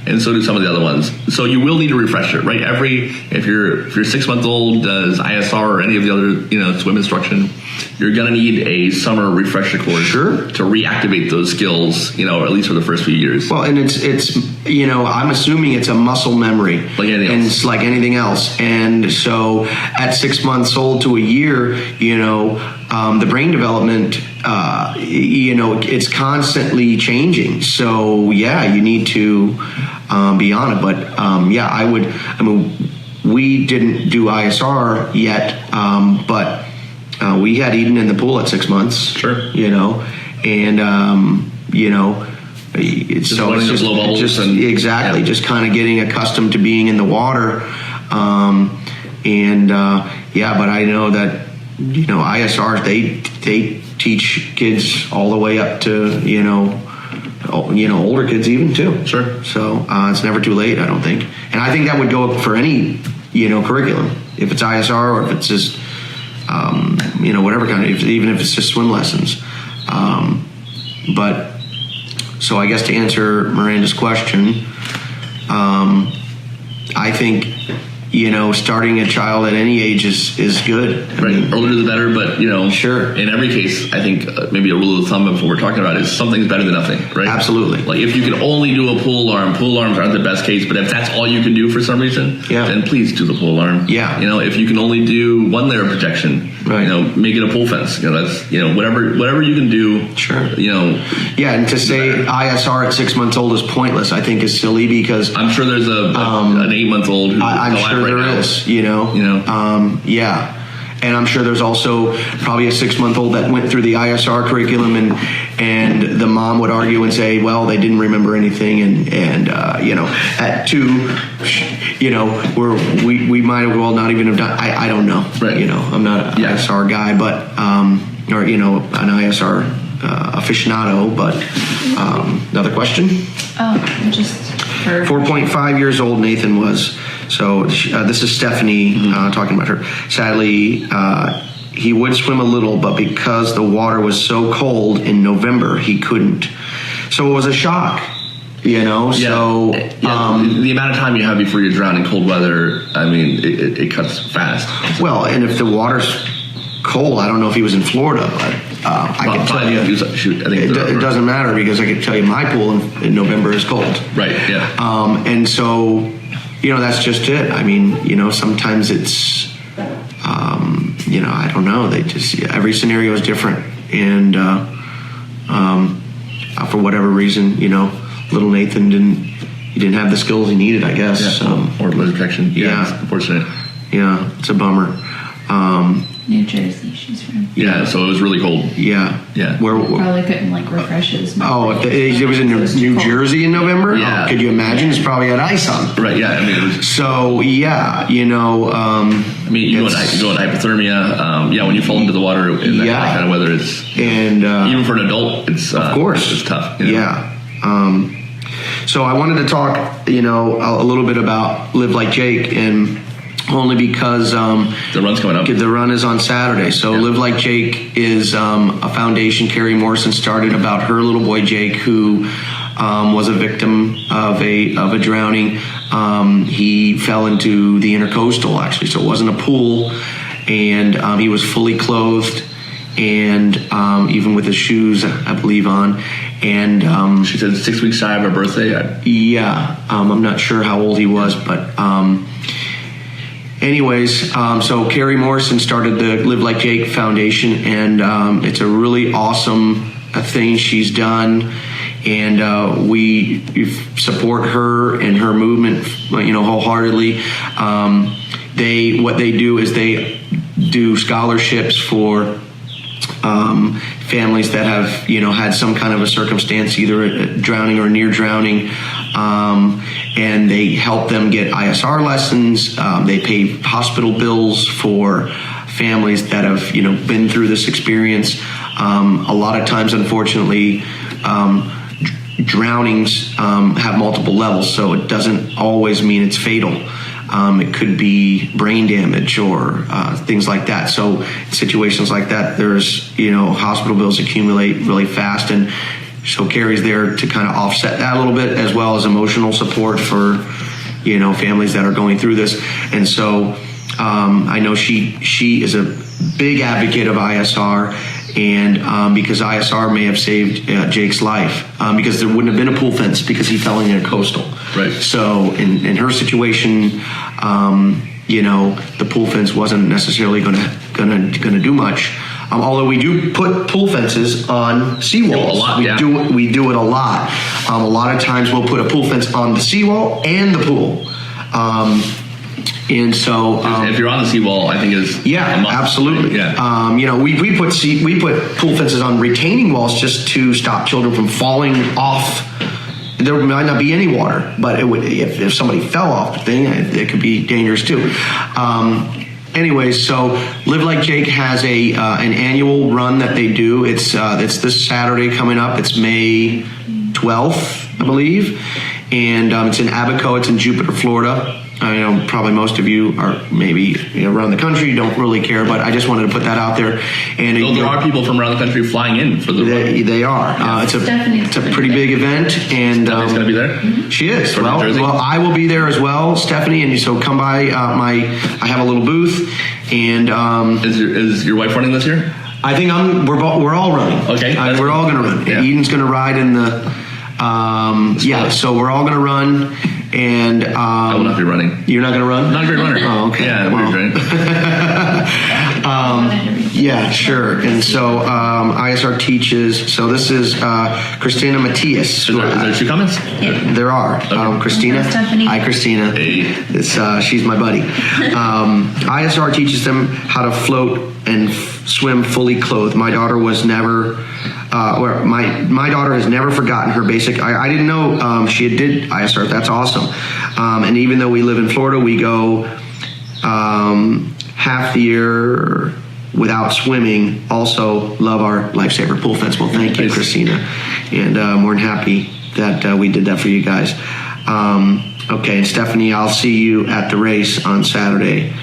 and so do some of the other ones. So you will need a refresher, right? If your 6 month old does ISR or any of the other swim instruction, you're going to need a summer refresher course to reactivate those skills, at least for the first few years. Well, and it's I'm assuming it's a muscle memory, like anything else. And it's like anything else. And so at 6 months old to a year, the brain development, it's constantly changing. So you need to be on it. But we didn't do ISR yet, but we had Eden in the pool at 6 months. Sure. And It's Just learning to blow bubbles exactly, just kind of getting accustomed to being in the water. But I know that, ISRs, they teach kids all the way up to, older kids even too. Sure. So it's never too late, I don't think. And I think that would go for any, curriculum. If it's ISR or if it's just, whatever kind of, even if it's just swim lessons. So I guess to answer Miranda's question, I think, starting a child at any age is good. Right, earlier the better, but sure. In every case, I think maybe a rule of thumb of what we're talking about is something's better than nothing, right? Absolutely. Like if you can only do a pull arms aren't the best case, but if that's all you can do for some reason, then please do the pull arm. Yeah. If you can only do one layer of protection, right. Make it a pull fence. That's whatever you can do. Sure. Yeah, and to say ISR at 6 months old is pointless, I think is silly because I'm sure there's an 8-month-old who's I'm sure right there now. is. Yeah. And I'm sure there's also probably a 6-month-old that went through the ISR curriculum and the mom would argue and say, well, they didn't remember anything. And at 2, we might have well not even have done, I don't know. Right. I'm not an ISR guy, but, an ISR aficionado, but another question? Just for 4.5 years old Nathan was. So this is Stephanie talking about her. Sadly, he would swim a little, but because the water was so cold in November, he couldn't. So it was a shock, So the amount of time you have before you drown in cold weather, I mean, it cuts fast. Well, and if the water's cold, I don't know if he was in Florida, but I can tell you, it doesn't matter because I can tell you my pool in November is cold. Right. Yeah. And so. That's just it. I mean, sometimes it's, I don't know. They just, every scenario is different. And for whatever reason, little Nathan didn't have the skills he needed, I guess. Or blood protection. Yeah. It's unfortunate. Yeah, it's a bummer. New Jersey, she's from. Yeah, so it was really cold. Yeah. Where probably couldn't refresh his. If it was in New Jersey in November, could you imagine? It's probably had ice on. Right. Yeah. I mean, it was. So yeah, you go in hypothermia. When you fall into the water in that kind of weather, it's even for an adult, it's of course it's tough. Yeah. So I wanted to talk, a little bit about Live Like Jake and. Only because the run's coming up. The run is on Saturday. So Live Like Jake is a foundation Carrie Morrison started about her little boy Jake, who was a victim of a drowning. He fell into the intercoastal, actually, so it wasn't a pool, and he was fully clothed and even with his shoes, I believe, on. And she said 6 weeks shy of her birthday. I'm not sure how old he was, but. So Carrie Morrison started the Live Like Jake Foundation, and it's a really awesome thing she's done, and we support her and her movement, wholeheartedly. What they do is they do scholarships for families that have had some kind of a circumstance, either drowning or near drowning. And they help them get ISR lessons. They pay hospital bills for families that have, been through this experience. A lot of times, unfortunately, drownings have multiple levels, so it doesn't always mean it's fatal. It could be brain damage or things like that. So in situations like that, there's, hospital bills accumulate really fast, and so Carrie's there to kind of offset that a little bit, as well as emotional support for, families that are going through this. And so I know she is a big advocate of ISR, and because ISR may have saved Jake's life, because there wouldn't have been a pool fence because he fell in a coastal. Right. So in her situation, the pool fence wasn't necessarily gonna do much. Although we do put pool fences on seawalls. A lot, we do it a lot. A lot of times we'll put a pool fence on the seawall and the pool. And so, if you're on the seawall, I think is a must. Absolutely. Yeah. We put pool fences on retaining walls just to stop children from falling off. There might not be any water, but it would, if somebody fell off the thing, it could be dangerous too. Anyways, so Live Like Jake has an annual run that they do. It's this Saturday coming up. It's May 12th, I believe, and it's in Abaco. It's in Jupiter, Florida. I know probably most of you are maybe around the country, don't really care, but I just wanted to put that out there. And there are people from around the country flying in for the run. They are. Yeah. It's a pretty big event, and Stephanie's going to be there. Mm-hmm. She is. From New Jersey? Well, I will be there as well, Stephanie, and so come by. I have a little booth, and is your wife running this year? I think we're all running. Okay, we're all going to run. Yeah. Eden's going to ride in the. So we're all going to run. And I will not be running. You're not going to run? Not a great runner. Oh, okay. Yeah, well. Yeah, sure. And so ISR teaches. So this is Christina Matias. Is there two comments? Yeah. There are. Okay. Christina. Stephanie. Hi, Christina. Hey. She's my buddy. ISR teaches them how to float and swim fully clothed. My daughter was never. My daughter has never forgotten her basic. I didn't know she did ISR. That's awesome. And even though we live in Florida, we go half the year without swimming. Also love our Lifesaver Pool Fence. Well, thank you, Christina, and more than happy that we did that for you guys. Okay, and Stephanie, I'll see you at the race on Saturday.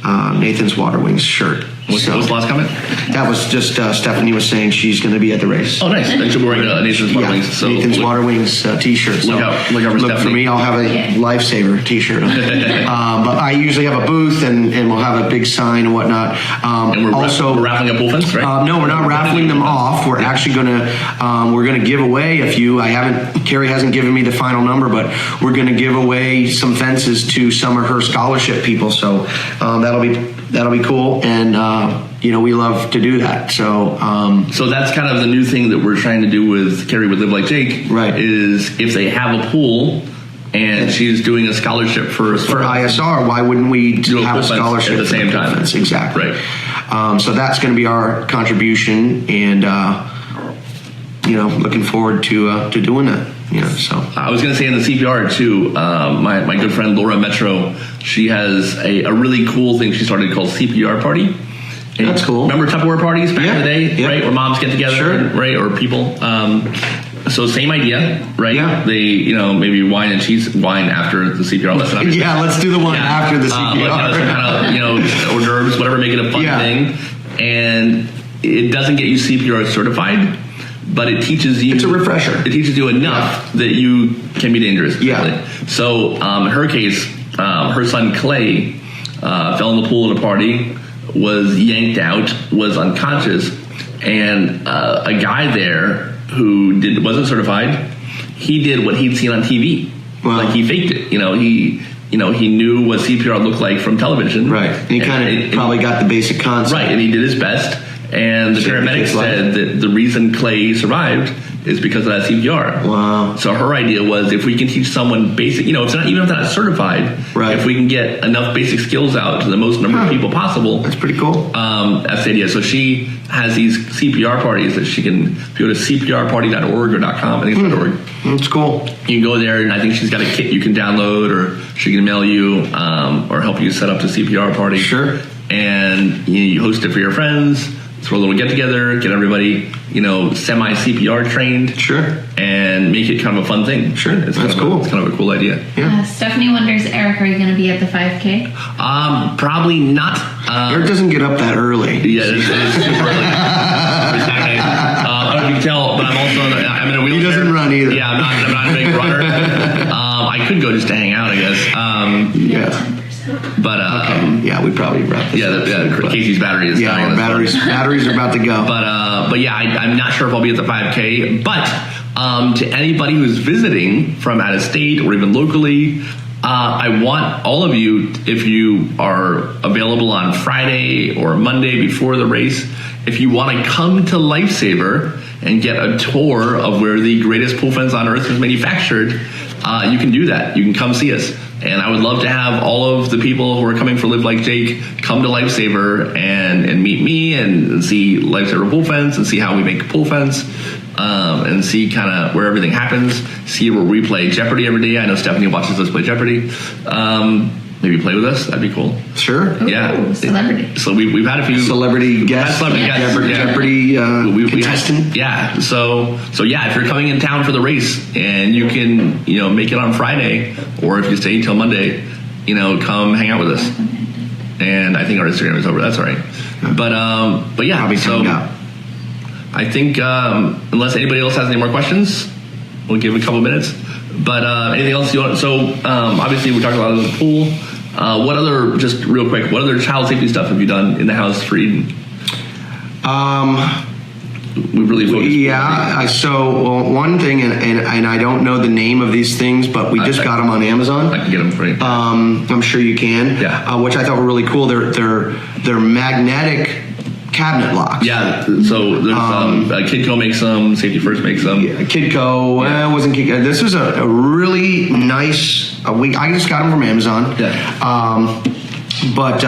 Nathan's Water Wings shirt. What's the last comment? That was just Stephanie was saying she's going to be at the race. Oh, nice. And she'll be wearing Nathan's Water Wings. So Nathan's Water Wings t-shirt. So look out for look Stephanie. for me. I'll have a Lifesaver t-shirt. But I usually have a booth and we'll have a big sign and whatnot. And we're raffling a pool fence, right? No, we're not raffling them off. We're actually going to give away a few. Carrie hasn't given me the final number, but we're going to give away some fences to some of her scholarship people. So that'll be cool. And we love to do that. So that's kind of the new thing that we're trying to do with Carrie with Live Like Jake. Right. Is if they have a pool and she's doing a scholarship for ISR, why wouldn't we have a scholarship at the same time? Exactly. Right. So that's going to be our contribution, and looking forward to doing that. So I was going to say in the CPR too. My good friend Laura Metro, she has a really cool thing she started called CPR Party. And that's cool. Remember Tupperware parties back in the day, right? Where moms get together, sure. right? Or people. So same idea, right? Yeah. They, maybe wine after the CPR lesson. Yeah, let's do the wine after the CPR. Some kind of, hors d'oeuvres, whatever, make it a fun thing. And it doesn't get you CPR certified, but it teaches you. It's a refresher. It teaches you enough that you can be dangerous. Yeah. So in her case, her son Clay fell in the pool at a party, was yanked out, was unconscious, and a guy there who wasn't certified, he did what he'd seen on TV. Wow. Like he faked it. He knew what CPR looked like from television. Right. And he kind of probably got the basic concept. Right, and he did his best. And the paramedic said that the reason Clay survived is because of that CPR. Wow. So her idea was if we can teach someone basic, even if they're not certified, right. If we can get enough basic skills out to the most number of people possible. That's pretty cool. That's the idea. So she has these CPR parties that she can, if you go to cprparty.org or .com, I think it's .org. That's cool. You can go there, and I think she's got a kit you can download, or she can mail you, or help you set up the CPR party. Sure. And you host it for your friends. Throw a little get together, get everybody, semi CPR trained. Sure. And make it kind of a fun thing. Sure. That's cool. It's kind of a cool idea. Yeah. Stephanie wonders, Eric, are you going to be at the 5K? Probably not. Eric doesn't get up that early. Yeah, it's super early. I don't know if you can tell, but I'm in a wheelchair. He doesn't run either. Yeah, I'm not a big runner. I could go just to hang out, I guess. Yeah. But yeah, we probably wrap this up. Casey's battery is dying. Yeah, batteries are about to go. But yeah, I'm not sure if I'll be at the 5K. But to anybody who's visiting from out of state or even locally, I want all of you, if you are available on Friday or Monday before the race, if you want to come to Lifesaver and get a tour of where the greatest pool fence on earth is manufactured, you can do that. You can come see us. And I would love to have all of the people who are coming for Live Like Jake come to Lifesaver and meet me and see Lifesaver pool fence and see how we make a pool fence, and see kind of where everything happens, see where we play Jeopardy every day. I know Stephanie watches us play Jeopardy. Maybe play with us. That'd be cool. Sure. Yeah. Ooh, celebrity. So we've had a few celebrity guests, Jeopardy contestant. Yeah. So yeah, if you're coming in town for the race and you can, make it on Friday, or if you stay until Monday, come hang out with us. And I think our Instagram is over. That's all right. But yeah. Probably so I think unless anybody else has any more questions, we'll give a couple minutes. But anything else you want? So obviously we talked a lot about the pool. What other, just real quick, what other child safety stuff have you done in the house for Eden? We really focused. Yeah. So one thing, and I don't know the name of these things, but we just got them on Amazon. I can get them for you. I'm sure you can. Yeah. Which I thought were really cool. They're magnetic cabinet locks. Yeah. So there's Kidco makes them. Safety First makes them. Yeah, Kidco. Yeah. Wasn't Kidco. This is a really nice. I just got them from Amazon. Yeah. But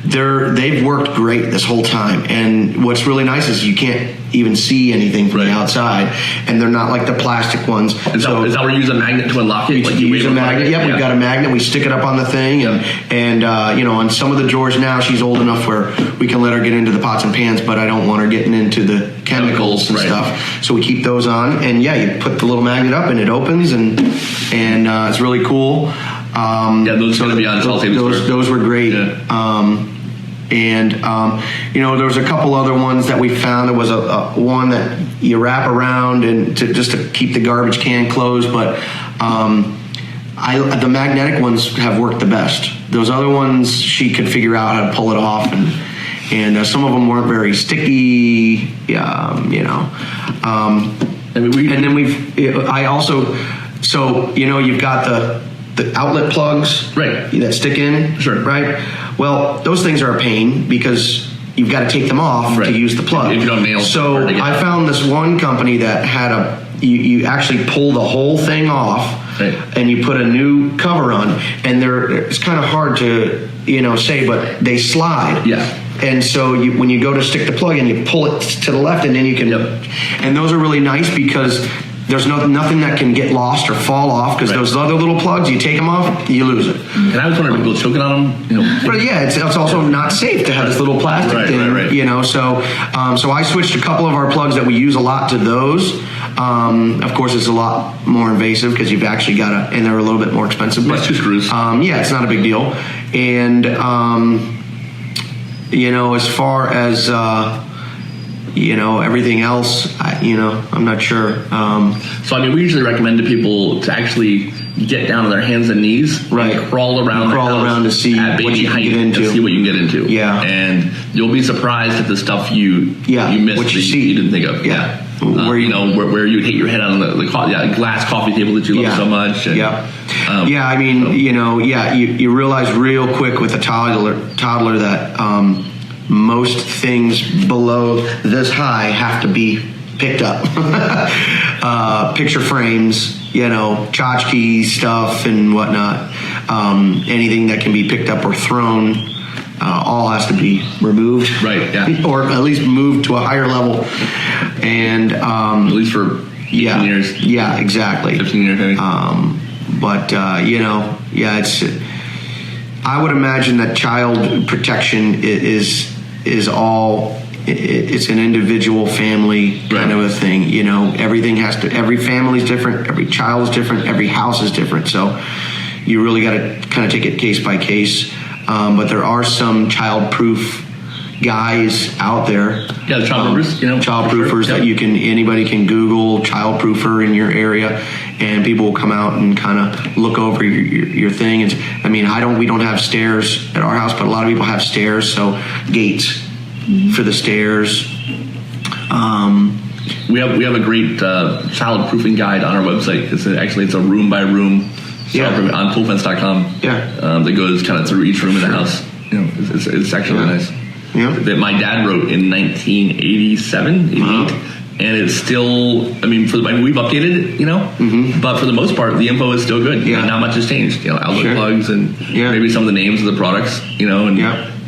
they've worked great this whole time, and what's really nice is you can't even see anything from the outside, and they're not like the plastic ones. Is that where you use a magnet to unlock it? You use a magnet. Yep, we've got a magnet. We stick it up on the thing, and on some of the drawers now, she's old enough where we can let her get into the pots and pans, but I don't want her getting into the chemicals and stuff. So we keep those on, and you put the little magnet up, and it opens, and it's really cool. Those are going to be on Child Safety Store. Those were great. Yeah. There was a couple other ones that we found. There was a one that you wrap around and just to keep the garbage can closed, but the magnetic ones have worked the best. Those other ones, she could figure out how to pull it off, and some of them weren't very sticky. You've got the outlet plugs, right, that stick in, sure, right. Well, those things are a pain because you've got to take them off to use the plug. If you don't nail. So I found this one company that had you actually pull the whole thing off, right, and you put a new cover on, and it's kind of hard to say, but they slide. Yeah. And so when you go to stick the plug in, you pull it to the left, and then you can. And those are really nice because there's nothing that can get lost or fall off, because those other little plugs, you take them off, you lose it. And I was wondering if people choking on them. But it's also not safe to have this little plastic thing. Right. So I switched a couple of our plugs that we use a lot to those. Of course, it's a lot more invasive because you've actually got and they're a little bit more expensive. But 2 screws. It's not a big deal. And as far as everything else, I'm not sure. So we usually recommend to people to actually get down on their hands and knees, and crawl around to see at what baby you can height get into. and see what you can get into. Yeah, and you'll be surprised at the stuff you missed what you that see. you didn't think of. Yeah. Where you'd hit your head on the glass coffee table that you love so much. And, you realize real quick with a toddler that most things below this high have to be picked up. Picture frames, tchotchke stuff and whatnot. Anything that can be picked up or thrown, all has to be removed. Right, yeah. Or at least moved to a higher level. And at least for 15 years. Yeah, exactly. 15 years, maybe. It's. I would imagine that child protection is all. It's an individual family kind of a thing. Everything every family's different, every child's different, every house is different. So you really got to kind of take it case by case. But there are some child-proof guys out there. Yeah, the child-proofers. Child-proofers that anybody can Google child-proofer in your area, and people will come out and kind of look over your thing. We don't have stairs at our house, but a lot of people have stairs, so gates for the stairs. We have a great child-proofing guide on our website. It's a room by room. On poolfence.com. That goes kind of through each room in the house. It's actually really nice. Yeah. That my dad wrote in 1987, 88. and it's still, we've updated it, but for the most part, the info is still good. Yeah. Not much has changed. Outlet Sure. plugs and maybe some of the names of the products, and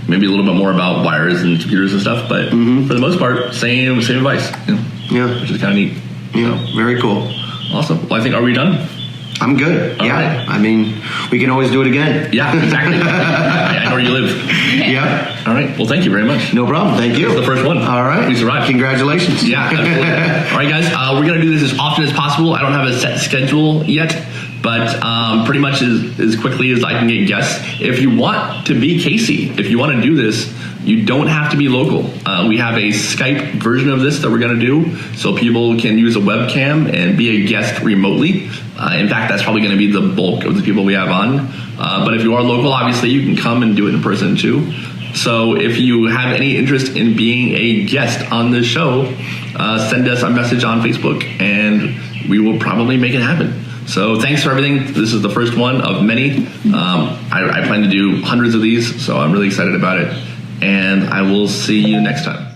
maybe a little bit more about wires and computers and stuff. But for the most part, same advice. Which is kind of neat. Yeah, very cool. Awesome. Well, I think, are we done? I'm good. All right. We can always do it again. Yeah, exactly. I know where you live. Yeah. All right. Well, thank you very much. No problem. Thank you. That's the first one. All right. We survived. Congratulations. Yeah, absolutely. All right, guys. We're going to do this as often as possible. I don't have a set schedule yet, but pretty much as quickly as I can get guests. If you want to be Casey, if you want to do this, you don't have to be local. We have a Skype version of this that we're going to do, so people can use a webcam and be a guest remotely. In fact, that's probably going to be the bulk of the people we have on. But if you are local, obviously, you can come and do it in person too. So if you have any interest in being a guest on this show, send us a message on Facebook, and we will probably make it happen. So thanks for everything. This is the first one of many. I plan to do hundreds of these, so I'm really excited about it. And I will see you next time.